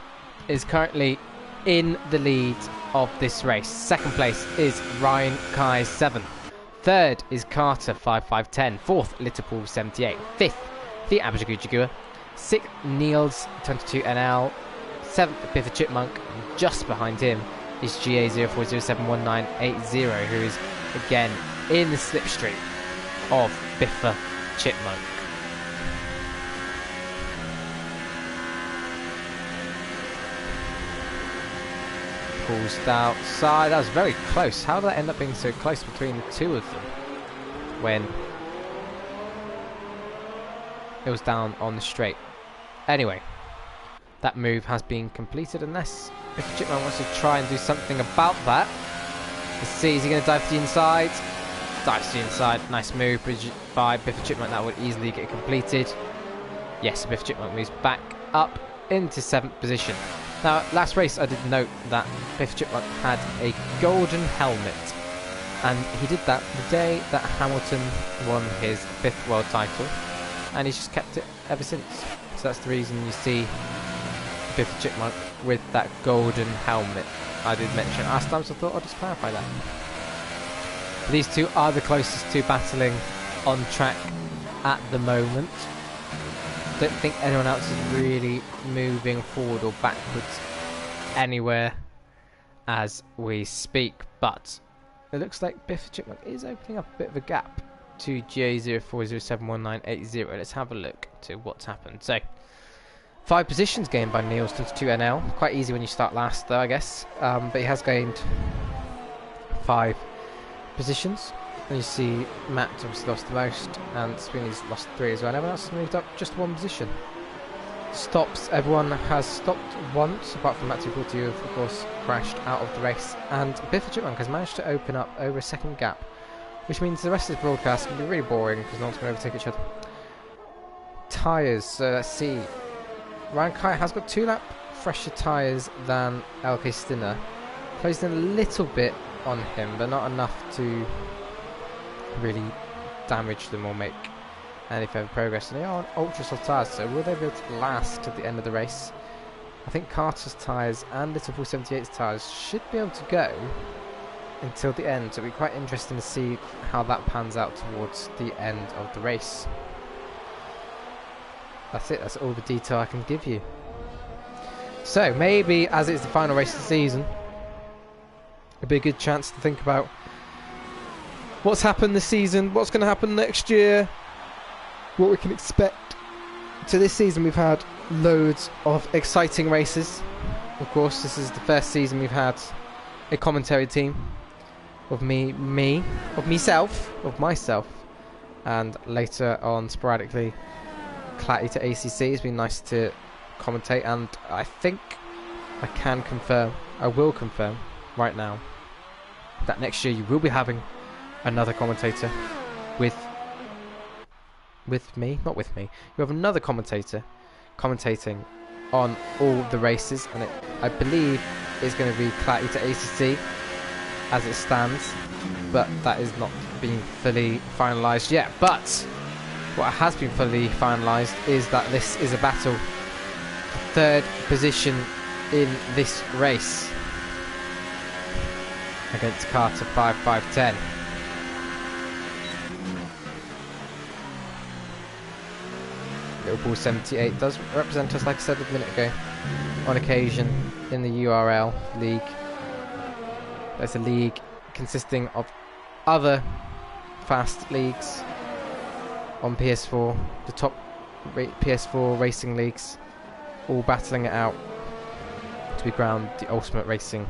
is currently in the lead of this race. Second place is Ryan Kai 7. Third is Carter 5510. Fourth, Liverpool 78. Fifth, the Abajagujagua. Sixth, Niels 22NL. Seventh, Biffa Chipmunk. And just behind him is GA04071980, who is again in the slipstream of Biffa Chipmunk. Pulls outside. That was very close. How did that end up being so close between the two of them when it was down on the straight? Anyway, that move has been completed, unless Biffa Chipmunk wants to try and do something about that. Let's see, is he going to dive to the inside? Dives to the inside. Nice move by Biffa Chipmunk. That would easily get completed. Yes, Biffa Chipmunk moves back up into 7th position. Now, last race I did note that Biffa Chipmunk had a golden helmet, and he did that the day that Hamilton won his 5th world title, and he's just kept it ever since. So that's the reason you see Biffa Chipmunk with that golden helmet. I did mention last time, so I thought I'll just clarify that. But these two are the closest to battling on track at the moment. Don't think anyone else is really moving forward or backwards anywhere as we speak, but it looks like Biffa Chipmunk is opening up a bit of a gap to GA04071980. Let's have a look to what's happened. So 5 positions gained by Niels 22NL. Quite easy when you start last though, I guess, but he has gained 5 positions. And you see Matt obviously lost the most, and Sweeney's lost 3 as well. Everyone else has moved up just 1 position. Stops, everyone has stopped once, apart from Matt 240, who of course crashed out of the race. And Biffa Chipmunk has managed to open up over a second gap, which means the rest of the broadcast can be really boring because no one's going to overtake each other. Tyres, so let's see. Ryan Kai has got 2 lap fresher tyres than LK Stinner. Closed in a little bit on him, but not enough to really damage them or make any further progress. And they are on ultra soft tyres, so will they be able to last to the end of the race? I think Carter's tyres and Liverpool 78's tyres should be able to go until the end, so it'll be quite interesting to see how that pans out towards the end of the race. That's it, that's all the detail I can give you. So maybe as it's the final race of the season, it'll be a good chance to think about what's happened this season, what's going to happen next year, what we can expect. So this season we've had loads of exciting races. of course, this is the first season we've had a commentary team of myself, and later on sporadically Clatty to ACC. It's been nice to commentate, and I think I will confirm right now that next year you will be having another commentator with me, not with me. You have another commentator commentating on all the races, and I believe is going to be Clatty to ACC as it stands, but that is not being fully finalised yet. But what has been fully finalised is that this is a battle for third position in this race against Carter 5510. Liverpool 78 does represent us, like I said a minute ago, on occasion in the URL league. There's a league consisting of other fast leagues on PS4, the top PS4 racing leagues, all battling it out to be crowned the Ultimate Racing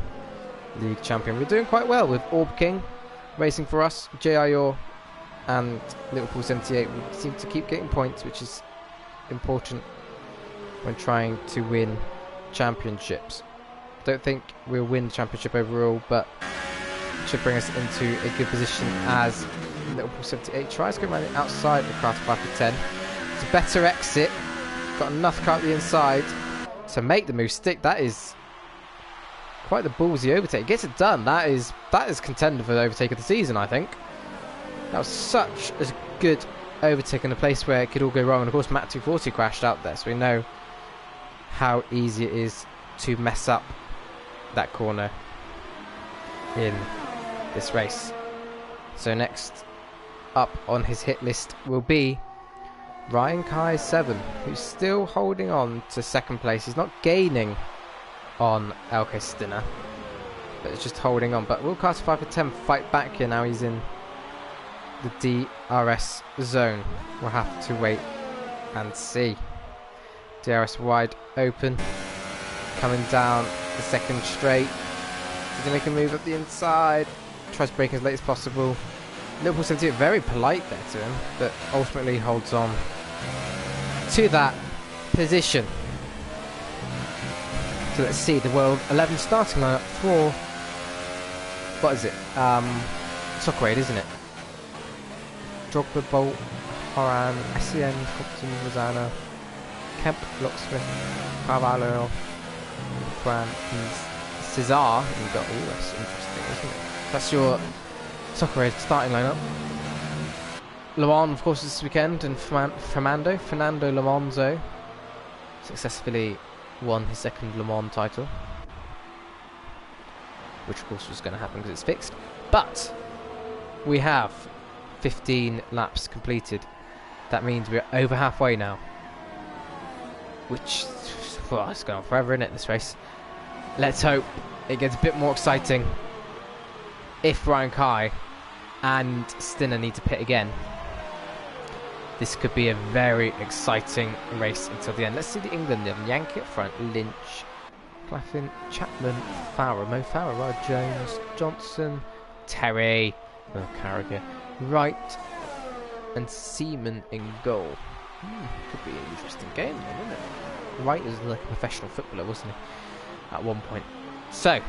League champion. We're doing quite well with Orb King racing for us. JIO and Liverpool 78 seem to keep getting points, which is important when trying to win championships. Don't think we'll win the championship overall, but it should bring us into a good position as Liverpool 78 tries to go around the outside of Carter 5-10. It's a better exit. Got enough car at the inside to make the move stick. That is quite the ballsy overtake. Gets it done. That is contender for the overtake of the season, I think. That was such a good overtake in a place where it could all go wrong. And of course, Matt 240 crashed out there, so we know how easy it is to mess up that corner in this race. So next up on his hit list will be Ryan Kai 7, who's still holding on to second place. He's not gaining on LK Stinner, but it's just holding on. But will Carter 5-10 fight back here now he's in the DRS zone? We'll have to wait and see. DRS wide open, coming down the second straight. He's going to make a move up the inside, tries to break as late as possible. Liverpool 78 very polite there to him, but ultimately holds on to that position. So let's see the World 11 starting lineup for, what is it? Soccer Aid, isn't it? Drogba, Bolt, Horan, SCN, Hopkins, Rosanna, Kemp, Locksmith, Carvalho, Fran, and Cesar in goal. Oh, that's interesting, isn't it? That's your Soccer Aid starting lineup. Le Mans, of course, this weekend, and Fernando Lamonzo successfully won his second Le Mans title, which of course was going to happen because it's fixed. But we have 15 laps completed. That means we're over halfway now, which, well, it's going on forever, isn't it, this race? Let's hope it gets a bit more exciting if Ryan Kai and Stinner need to pit again. This could be a very exciting race until the end. Let's see the England. They have Yankee up front, Lynch, Claffin, Chapman, Farah, Mo Farah, Jones, Johnson, Terry, Carragher, Wright, and Seaman in goal. Could be an interesting game then, wouldn't it? Wright is like a professional footballer, wasn't he, at one point? So,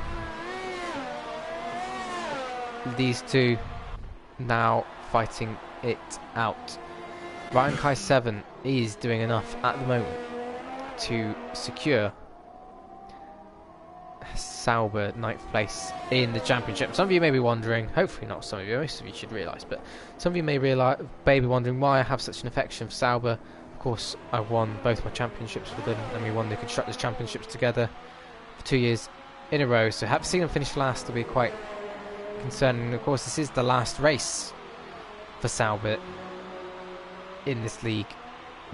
these two now fighting it out. Ryan Kai 7 is doing enough at the moment to secure Sauber 9th place in the championship. Some of you may be wondering, hopefully not some of you, most of you should realise, but some of you may be wondering why I have such an affection for Sauber. Of course, I won both my championships with them, and we won the Constructors' Championships together for 2 years in a row, so have seen them finish last will be quite concerning. And of course, this is the last race for Sauber in this league,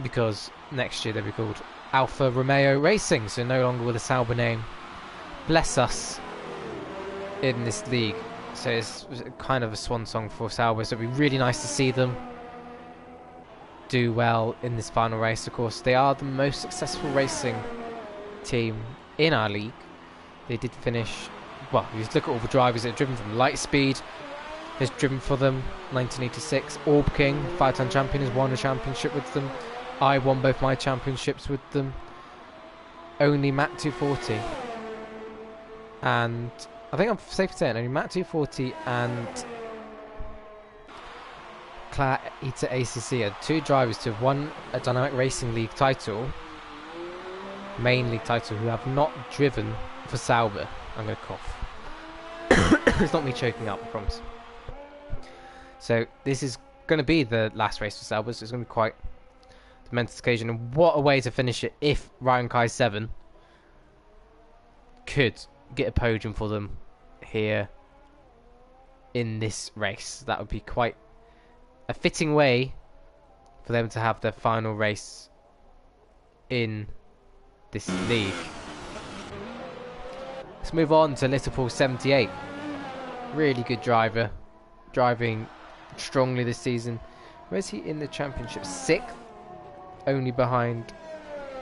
because next year they'll be called Alfa Romeo Racing, so no longer with a Sauber name. Bless us in this league. So it's kind of a swan song for Sauber, so it'll be really nice to see them do well in this final race. Of course, they are the most successful racing team in our league, They did finish. Well, you just look at all the drivers that have driven from Lightspeed. Has driven for them 1986. Orb King, 5-time champion, has won a championship with them. I won both my championships with them. Only Matt 240, and I think I'm safe to say it, only Matt 240 and Claire Ita ACC are 2 drivers to have won a Dynamic Racing League title, main league title, who have not driven for Sauber. I'm going to cough. It's not me choking up, I promise. So this is going to be the last race for Sauber, so it's going to be quite the momentous occasion, and what a way to finish it if Ryan Kai's 7 could get a podium for them here in this race. That would be quite a fitting way for them to have their final race in this league. Let's move on to Liverpool 78. Really good driver, driving strongly this season. Where is he in the championship? 6th, only behind,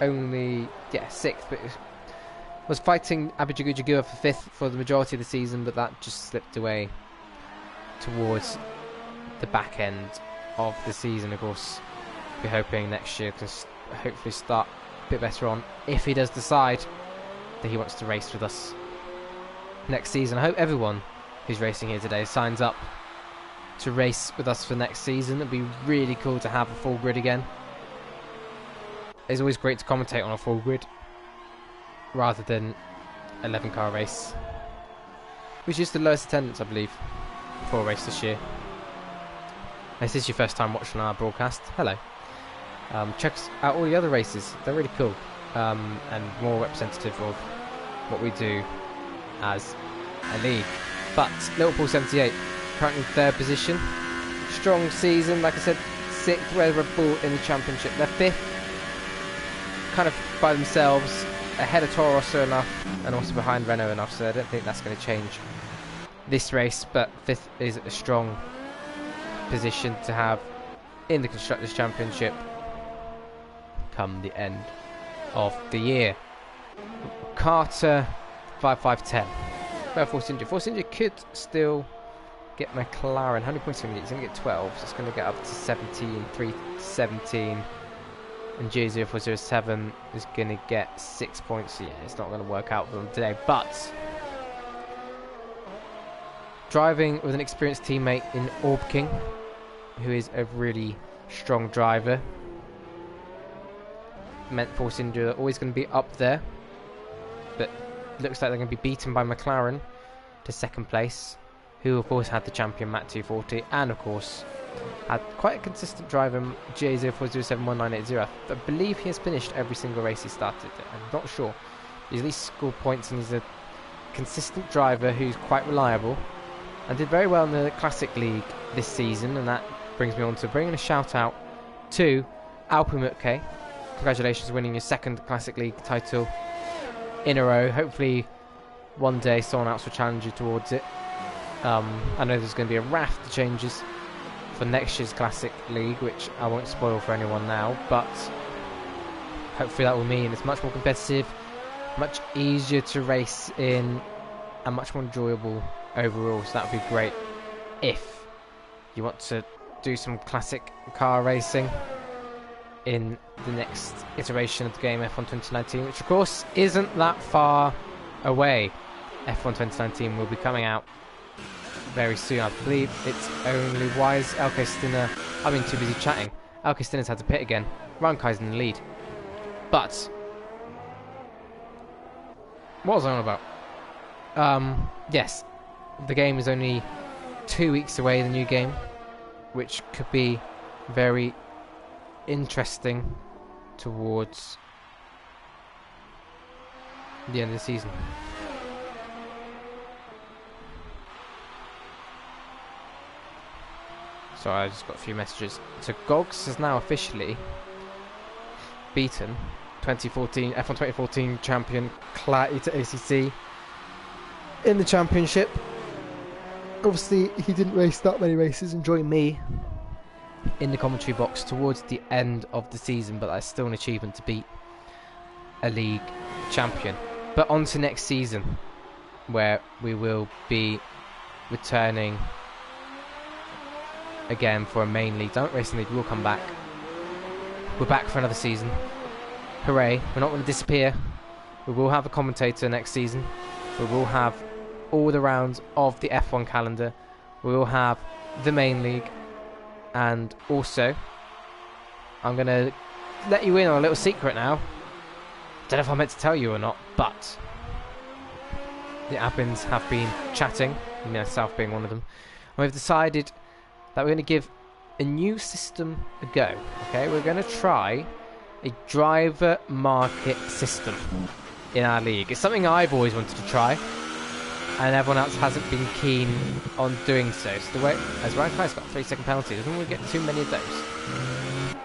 yeah, 6th, but was fighting Abidjagujagua for 5th for the majority of the season, but that just slipped away towards the back end of the season. Of course, we're hoping next year can hopefully start a bit better on, if he does decide that he wants to race with us next season. I hope everyone who's racing here today signs up to race with us for next season. It'd be really cool to have a full grid again. It's always great to commentate on a full grid rather than 11-car race, which is the lowest attendance, I believe, for a race this year. If this is your first time watching our broadcast, hello. Check out all the other races, they're really cool, and more representative of what we do as a league. But Liverpool 78, currently 3rd position. Strong season, like I said, 6th where Red Bull in the championship. They're 5th, kind of by themselves, ahead of Toro Rosso enough, and also behind Renault enough, so I don't think that's going to change this race. But 5th is a strong position to have in the Constructors' Championship come the end of the year. Carter 5-5-10. Where Force India could still get McLaren. How many points is he going to get? He's going to get 12, so it's going to get up to 17, 3-17. And J0407 is going to get 6 points. So yeah, it's not going to work out for them today. But driving with an experienced teammate in Orb King, who is a really strong driver, meant Force India are always going to be up there. But looks like they're going to be beaten by McLaren to 2nd place, who of course had the champion Matt 240, and of course had quite a consistent driver J04071980. I believe he has finished every single race he started. I'm not sure. He's at least scored points, and he's a consistent driver who's quite reliable and did very well in the Classic League this season. And that brings me on to bringing a shout out to Alpumutke. Congratulations on winning your 2nd Classic League title in a row. Hopefully one day someone else will challenge you towards it. I know there's going to be a raft of changes for next year's Classic League, which I won't spoil for anyone now, but hopefully that will mean it's much more competitive, much easier to race in, and much more enjoyable overall. So that would be great if you want to do some classic car racing in the next iteration of the game, F1 2019, which of course isn't that far away. F1 2019 will be coming out very soon. I believe it's only... Why is Elke Stinner... I've been too busy chatting. Elke Stinner's had to pit again. Rankai's in the lead. But what was I on about? Yes, the game is only 2 weeks away, the new game, which could be very interesting towards the end of the season. Sorry, I just got a few messages. So Gogs has now officially beaten F1 2014 champion Clarita ACC in the championship. Obviously, he didn't race that many races and joined me in the commentary box towards the end of the season, but that's still an achievement to beat a league champion. But on to next season. where we will be returning again for a main league. Don't Racing League, we will come back. We're back for another season. Hooray. We're not going to disappear. We will have a commentator next season. We will have all the rounds of the F1 calendar. We will have the main league. And also, I'm going to let you in on a little secret now. Don't know if I meant to tell you or not, but the admins have been chatting, myself being one of them, and we've decided that we're going to give a new system a go. Okay, we're going to try a driver market system in our league. It's something I've always wanted to try, and everyone else hasn't been keen on doing so. So the way, as Ryan Kai's got a 3-second penalty, doesn't we get too many of those?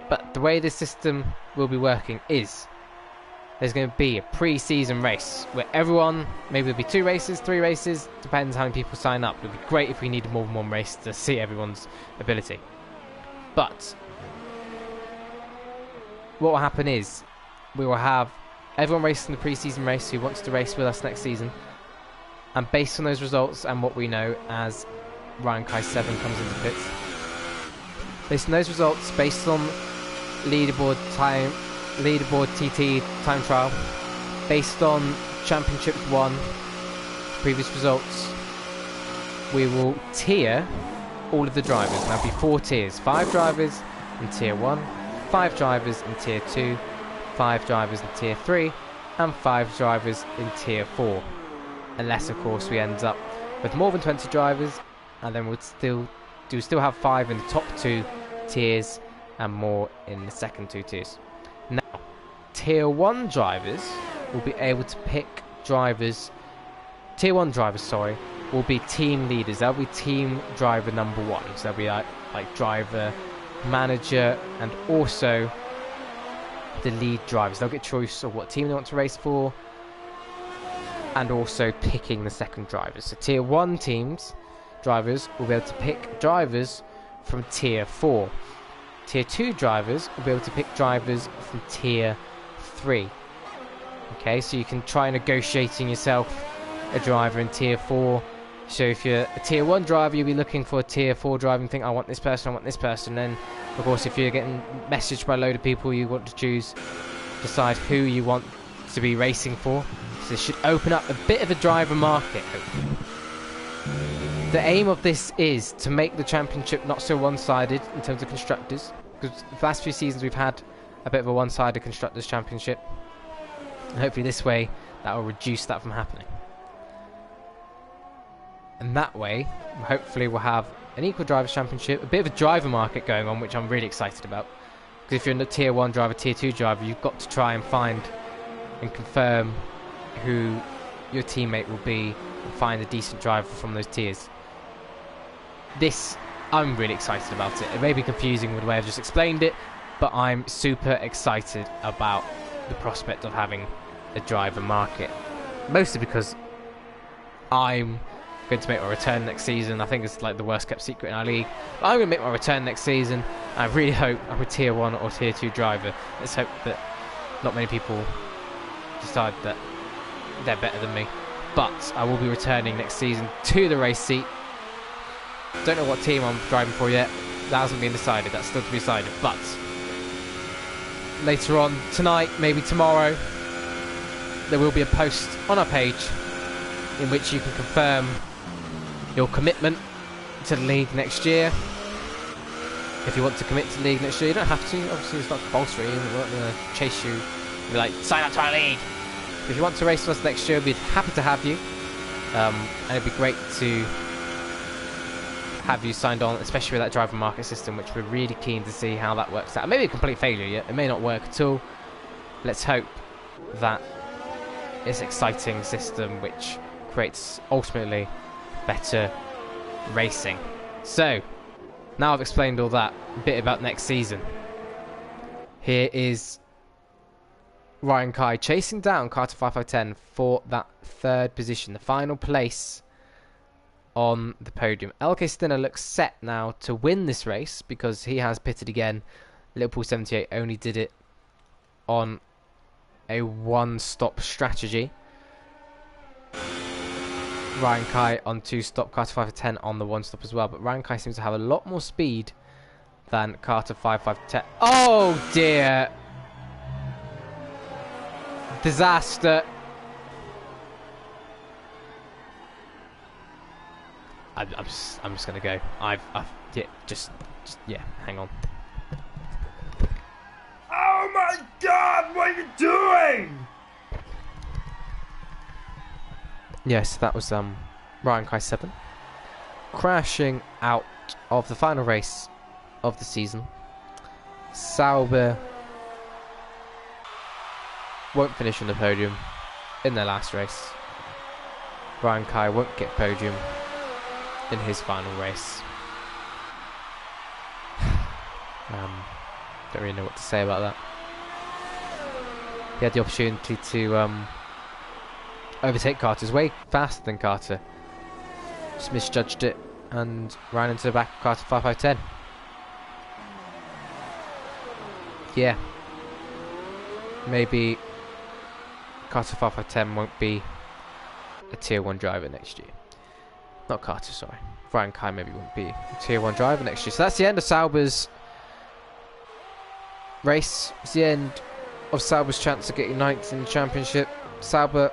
But the way this system will be working is there's going to be a pre-season race where everyone, maybe there'll be 2 races, 3 races, depends how many people sign up. It would be great if we needed more than 1 race to see everyone's ability. But what will happen is we will have everyone racing the pre-season race who wants to race with us next season, and based on those results and what we know as Ryan Kai 7 comes into pits, based on those results, based on leaderboard TT time trial, based on Championships 1 previous results, we will tier all of the drivers. There'll be 4 tiers: 5 drivers in tier 1, 5 drivers in tier 2, 5 drivers in tier 3, and 5 drivers in tier 4, unless of course we end up with more than 20 drivers, and then we'd still have 5 in the top 2 tiers and more in the second 2 tiers. Now, tier 1 drivers will be able to pick drivers. Tier 1 drivers, sorry, will be team leaders. They'll be team driver number 1. So they'll be like driver, manager, and also the lead drivers. They'll get choice of what team they want to race for, and also picking the second drivers. So tier 1 drivers will be able to pick drivers from tier 4. Tier 2 drivers will be able to pick drivers from tier 3. Okay, so you can try negotiating yourself a driver in tier 4. So if you're a tier 1 driver, you'll be looking for a tier 4 driver and think, I want this person, I want this person. Then, of course, if you're getting messaged by a load of people, you want to decide who you want to be racing for. So this should open up a bit of a driver market, hopefully. The aim of this is to make the championship not so one-sided in terms of constructors, because the last few seasons we've had a bit of a one-sided constructors championship, and hopefully this way that will reduce that from happening. And that way, hopefully we'll have an equal drivers championship, a bit of a driver market going on, which I'm really excited about. Because if you're in the tier 1 driver, tier 2 driver, you've got to try and find and confirm who your teammate will be and find a decent driver from those tiers. This, I'm really excited about it. It may be confusing with the way I've just explained it, but I'm super excited about the prospect of having a driver market. Mostly because I'm going to make my return next season. I think it's like the worst kept secret in our league. But I'm going to make my return next season. I really hope I'm a tier 1 or tier 2 driver. Let's hope that not many people decide that they're better than me. But I will be returning next season to the race seat. Don't know what team I'm driving for yet. That hasn't been decided. That's still to be decided. But later on tonight, maybe tomorrow, there will be a post on our page in which you can confirm your commitment to the league next year. If you want to commit to the league next year, you don't have to. Obviously, it's not compulsory. We're not going to chase you and be like, sign up to our league. If you want to race with us next year, we'd be happy to have you. And it'd be great to have you signed on, especially with that driver market system, which we're really keen to see how that works out. It may be a complete failure yet. It may not work at all. Let's hope that it's an exciting system which creates ultimately better racing. So now I've explained all that, a bit about next season. Here is Ryan Kai chasing down Carter 5510 for that 3rd position, the final place on the podium. LK Stinner looks set now to win this race because he has pitted again. Liverpool 78 only did it on a 1-stop strategy. Ryan Kai on 2 stop, Carter 5-10 on the 1 stop as well. But Ryan Kai seems to have a lot more speed than Carter 5-10. Oh dear! Disaster. I'm just gonna go. Yeah, just yeah. Hang on. Oh my God! What are you doing? Yes, that was Ryan Kai 7 crashing out of the final race of the season. Sauber won't finish on the podium in their last race. Ryan Kai won't get podium in his final race. Don't really know what to say about that. He had the opportunity to overtake Carter. Is way faster than Carter. Just misjudged it and ran into the back of Carter 5-10. Yeah. Maybe Carter 5-10 won't be a tier 1 driver next year. Not Carter, sorry. Ryan Kai maybe won't be a tier 1 driver next year. So that's the end of Sauber's race. It's the end of Sauber's chance of getting 9th in the championship. Sauber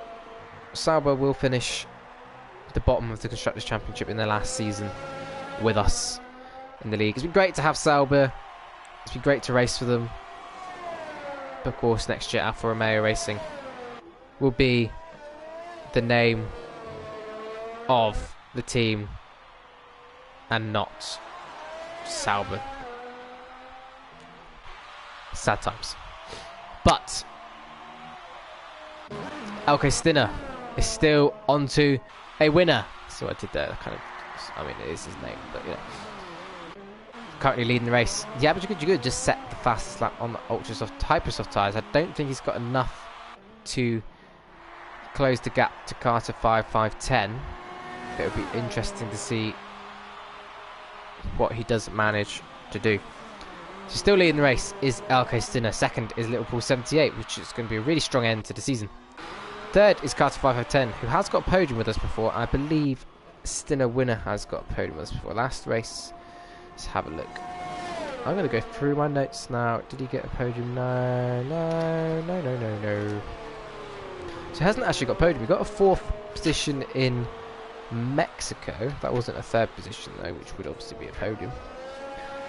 will finish at the bottom of the Constructors' Championship in their last season with us in the league. It's been great to have Sauber. It's been great to race for them. But of course, next year Alfa Romeo Racing will be the name of the team and not Sauber. Sad times. But Elke Stinner is still onto a winner. So I did that kind of, I mean it is his name, but you know. Currently leading the race. Yeah, but you could just set the fastest lap on the Hypersoft tyres. I don't think he's got enough to close the gap to Carter 5-10. It would be interesting to see what he does manage to do. So still leading the race is Elke Stinner. Second is Liverpool 78, which is going to be a really strong end to the season. Third is Carter 5-10, who has got a podium with us before. I believe Stinner winner has got a podium with us before. Last race. Let's have a look. I'm going to go through my notes now. Did he get a podium? No. So he hasn't actually got a podium. He got a 4th position in Mexico. That wasn't a 3rd position though, which would obviously be a podium.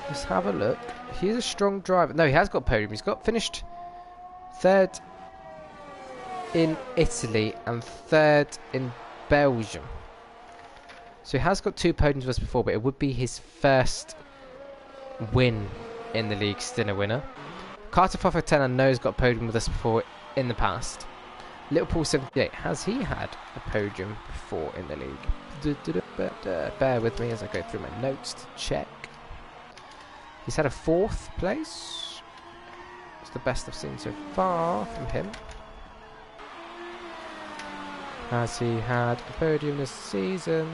Let's have a look. He's a strong driver. No, he has got a podium. He's got finished 3rd in Italy and 3rd in Belgium. So he has got 2 podiums with us before, but it would be his first win in the league. Stinner winner. Carter 5-10 I know has got a podium with us before in the past. Liverpool 78, has he had a podium before in the league? Bear with me as I go through my notes to check. He's had a 4th place. It's the best I've seen so far from him. Has he had a podium this season?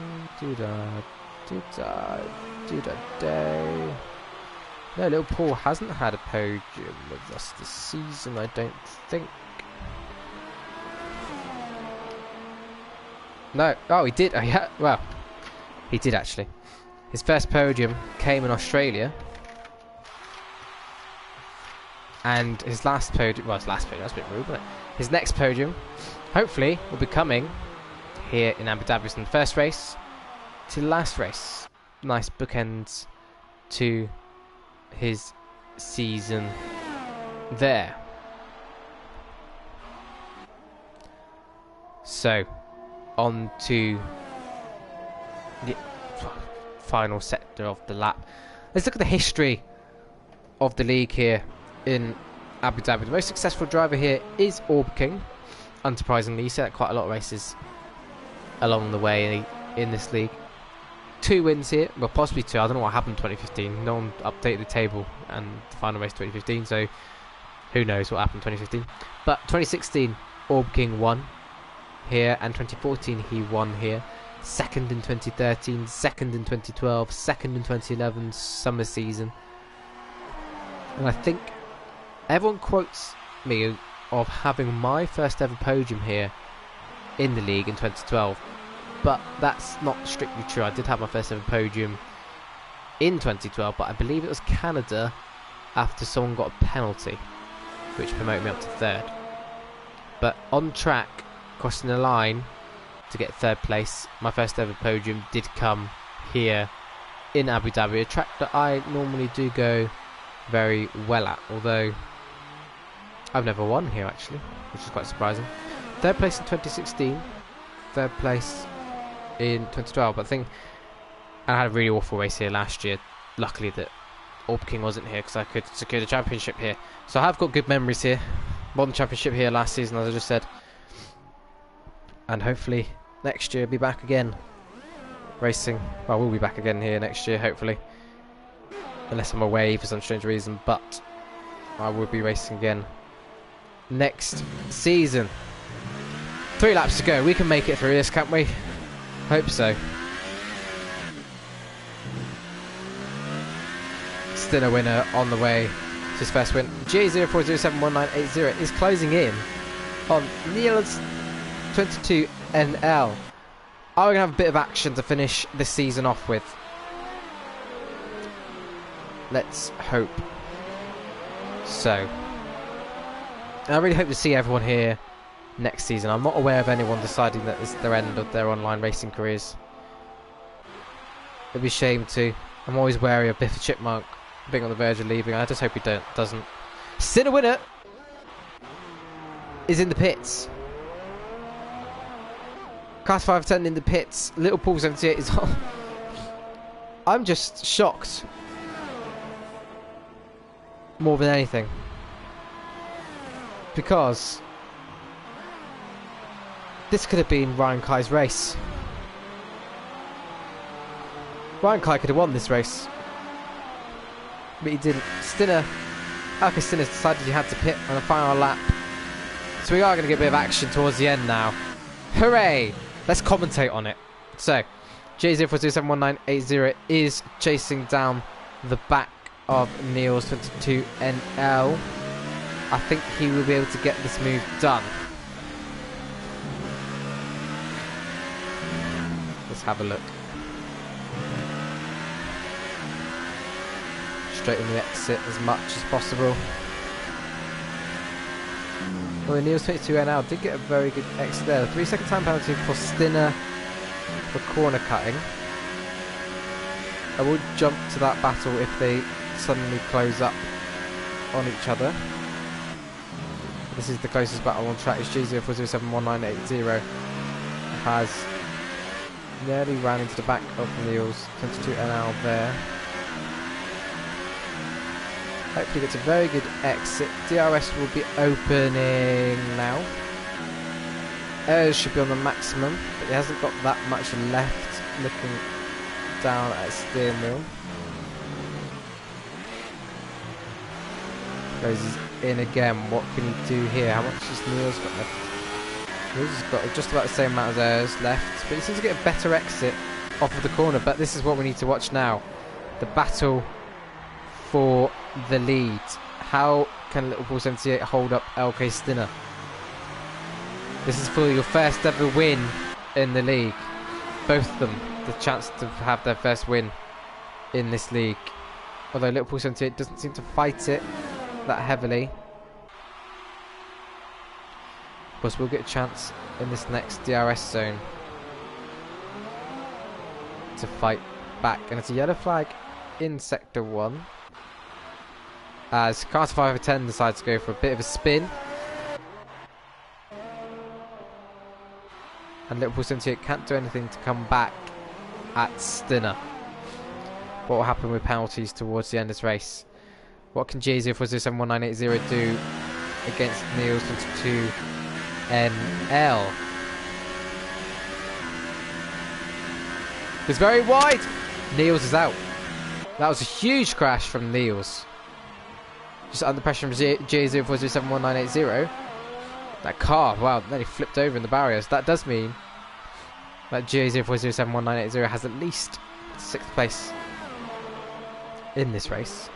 Day. No, Liverpool hasn't had a podium with us this season, I don't think. No. Oh, he did. Oh, yeah. Well, he did actually. His first podium came in Australia. And his last podium... Well, his last podium, that's a bit rude, wasn't it? His next podium, hopefully, will be coming here in Abu Dhabi from the first race to the last race. Nice bookends to his season there. So, on to the final sector of the lap. Let's look at the history of the league here in Abu Dhabi. The most successful driver here is Orb King. Unsurprisingly, you see that quite a lot of races along the way in this league. 2 wins here, well possibly 2. I don't know what happened in 2015. No one updated the table and the final race 2015, so who knows what happened in 2015. But 2016, Orb King won here, and 2014 he won here. 2nd in 2013, 2nd in 2012, 2nd in 2011 summer season. And I think everyone quotes me of having my first ever podium here in the league in 2012. but that's not strictly true. I did have my first ever podium in 2012, but I believe it was Canada after someone got a penalty, which promoted me up to third. But on track, crossing the line to get third place, my first ever podium did come here in Abu Dhabi, a track that I normally do go very well at, although I've never won here actually, which is quite surprising. Third place in 2016, third place in 2012, but I think I had a really awful race here last year. Luckily that Orb King wasn't here because I could secure the championship here. So I have got good memories here. Won the championship here last season, as I just said. And hopefully next year be back again racing. Well, we'll be back again here next year, hopefully. Unless I'm away for some strange reason, but I will be racing again next season. 3 laps to go. We can make it through this, can't we? Hope so. Still a winner on the way to his first win. G04071980 is closing in on Niels 22NL. Are we going to have a bit of action to finish this season off with? Let's hope so. I really hope to see everyone here next season. I'm not aware of anyone deciding that this is their end of their online racing careers. It'd be a shame too. I'm always wary of Biff the Chipmunk being on the verge of leaving. I just hope he doesn't. Sinner winner is in the pits. Cast 510 in the pits. Little Paul 78 is on. I'm just shocked. More than anything. Because this could have been Ryan Kai's race. Ryan Kai could have won this race, but he didn't. Stinner decided he had to pit on the final lap. So we are going to get a bit of action towards the end now. Hooray! Let's commentate on it. So, J04271980 is chasing down the back of Niels 22NL. I think he will be able to get this move done. Let's have a look. Straight in the exit as much as possible. Well, Niels 22NL did get a very good exit there. 3-second time penalty for Stinner for corner cutting. I will jump to that battle if they suddenly close up on each other. This is the closest battle on track. It's G04071980 has nearly ran into the back of Niels 22NL there. Hopefully gets a very good exit. DRS will be opening now. Airs should be on the maximum, but he hasn't got that much left. Looking down at his steering wheel. Closes in again. What can he do here? How much has Niels got left? Niels has got just about the same amount as Airs left, but he seems to get a better exit off of the corner. But this is what we need to watch now. The battle for the lead. How can Little Paul 78 hold up LK Stinner? This is for your first ever win in the league. Both of them the chance to have their first win in this league. Although Little Paul 78 doesn't seem to fight it that heavily. Of course, we'll get a chance in this next DRS zone to fight back. And it's a yellow flag in Sector 1. As Carter 510 decides to go for a bit of a spin. And Little Paul 78 can't do anything to come back at Stinner. What will happen with penalties towards the end of this race? What can G04071980 do against Niels 22NL? It's very wide! Niels is out. That was a huge crash from Niels. Just under pressure from G04071980. That car, wow, nearly flipped over in the barriers. That does mean that G04071980 has at least 6th place in this race.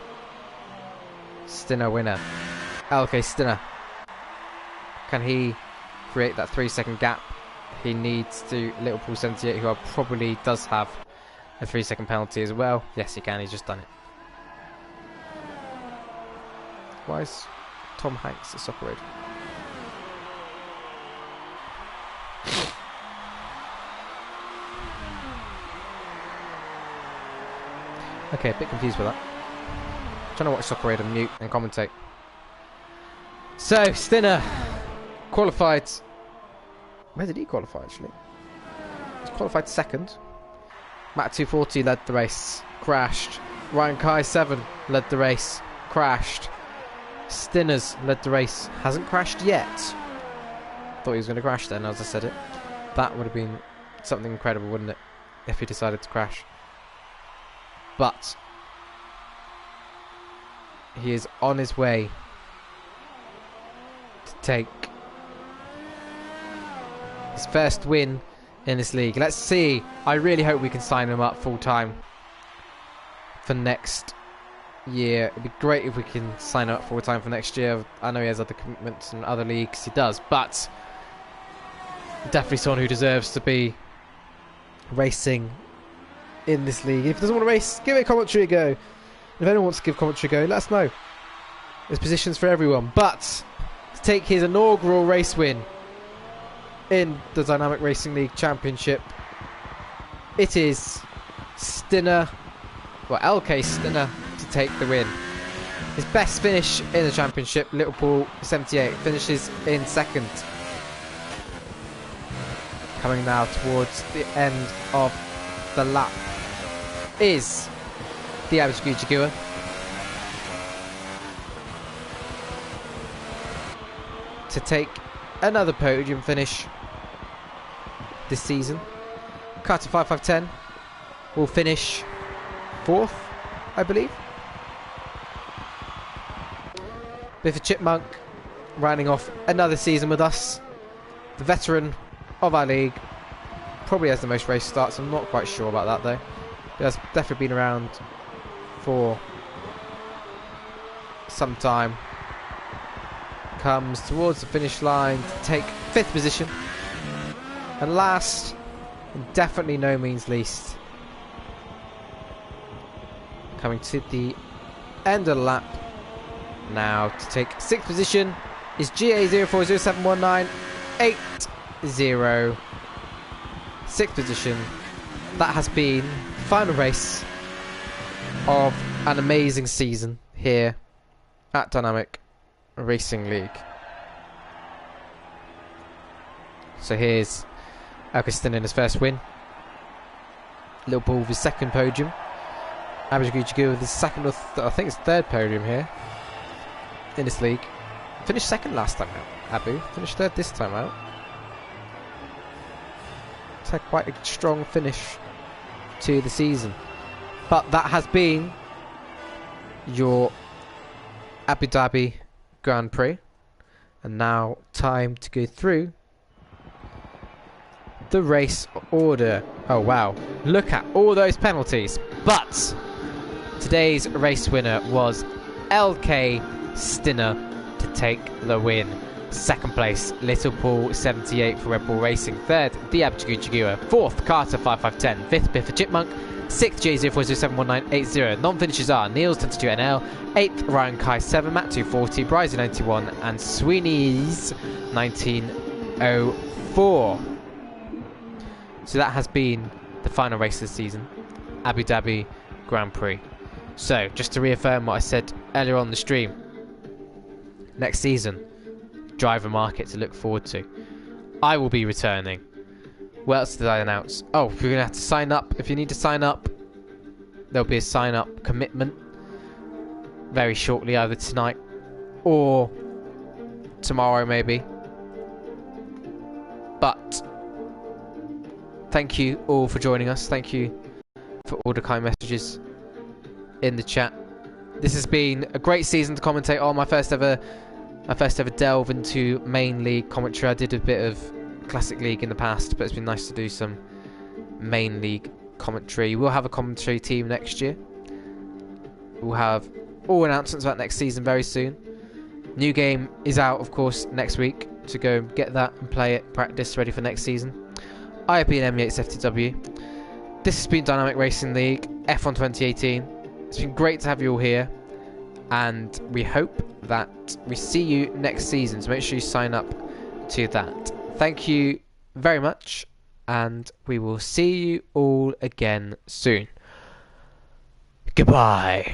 Stinner winner. LK Stinner. Can he create that 3-second gap he needs to Liverpool 78, who probably does have a 3-second penalty as well. Yes, he can. He's just done it. Why is Tom Hanks at Soccer Road? Okay, a bit confused with that. Trying to watch Soccer Road on mute and commentate. So, Stinner qualified. Where did he qualify actually? He's qualified second. Matt 240 led the race, crashed. Ryan Kai 7 led the race, crashed. Stinner's led the race, hasn't crashed yet. Thought he was going to crash then as I said it. That would have been something incredible, wouldn't it? If he decided to crash. But he is on his way to take his first win in this league. Let's see. I really hope we can sign him up full time for next year. It'd be great if we can sign up full time for next year. I know he has other commitments in other leagues, he does, but definitely someone who deserves to be racing in this league. If he doesn't want to race, give it a commentary a go. If anyone wants to give commentary a go, let us know. There's positions for everyone. But to take his inaugural race win in the Dynamic Racing League Championship, it is Stinner, well, LK Stinner, to take the win. His best finish in the championship, Liverpool 78, finishes in second. Coming now towards the end of the lap is the Abhijit Jagua. To take another podium finish this season. Carter 5510 will finish 4th, I believe. Biffy Chipmunk rounding off another season with us. The veteran of our league. Probably has the most race starts. I'm not quite sure about that though. He has definitely been around for some time. Comes towards the finish line to take 5th position. And last, and definitely no means least, coming to the end of the lap now to take 6th position is GA04071980. 6th position. That has been the final race of an amazing season here at Dynamic Racing League. So here's Augustin in his first win. Liverpool with his second podium. Abhijit Jagua with his second or I think it's third podium here in this league. Finished second last time out. Abu finished third this time out. It's had quite a strong finish to the season. But that has been your Abu Dhabi Grand Prix. And now time to go through the race order. Oh wow, look at all those penalties. But today's race winner was LK Stinner to take the win. Second place, Liverpool 78 for Red Bull Racing. Third, the Abhijit Jagua. Fourth, Carter 5510. Fifth, Biffy Chipmunk. 6th, J04071980. Non-finishers are Niels 22NL. 8th, Ryan Kai 7, Matt 240, Bryson 91, and Sweeney's 1904. So that has been the final race of the season, Abu Dhabi Grand Prix. So just to reaffirm what I said earlier on the stream, next season, driver market to look forward to. I will be returning. What else did I announce? Oh, you're going to have to sign up. If you need to sign up, there'll be a sign up commitment very shortly, either tonight or tomorrow maybe. But thank you all for joining us. Thank you for all the kind messages in the chat. This has been a great season to commentate on. My first ever delve into main league commentary. I did a bit of Classic League in the past, but it's been nice to do some main league commentary. We'll have a commentary team next year. We'll have all announcements about next season very soon. New game is out, of course, next week, to go get that and play it, practice, ready for next season. I have been myatesftw. This has been Dynamic Racing League F1 2018. It's been great to have you all here, and we hope that we see you next season, so make sure you sign up to that. Thank you very much, and we will see you all again soon. Goodbye.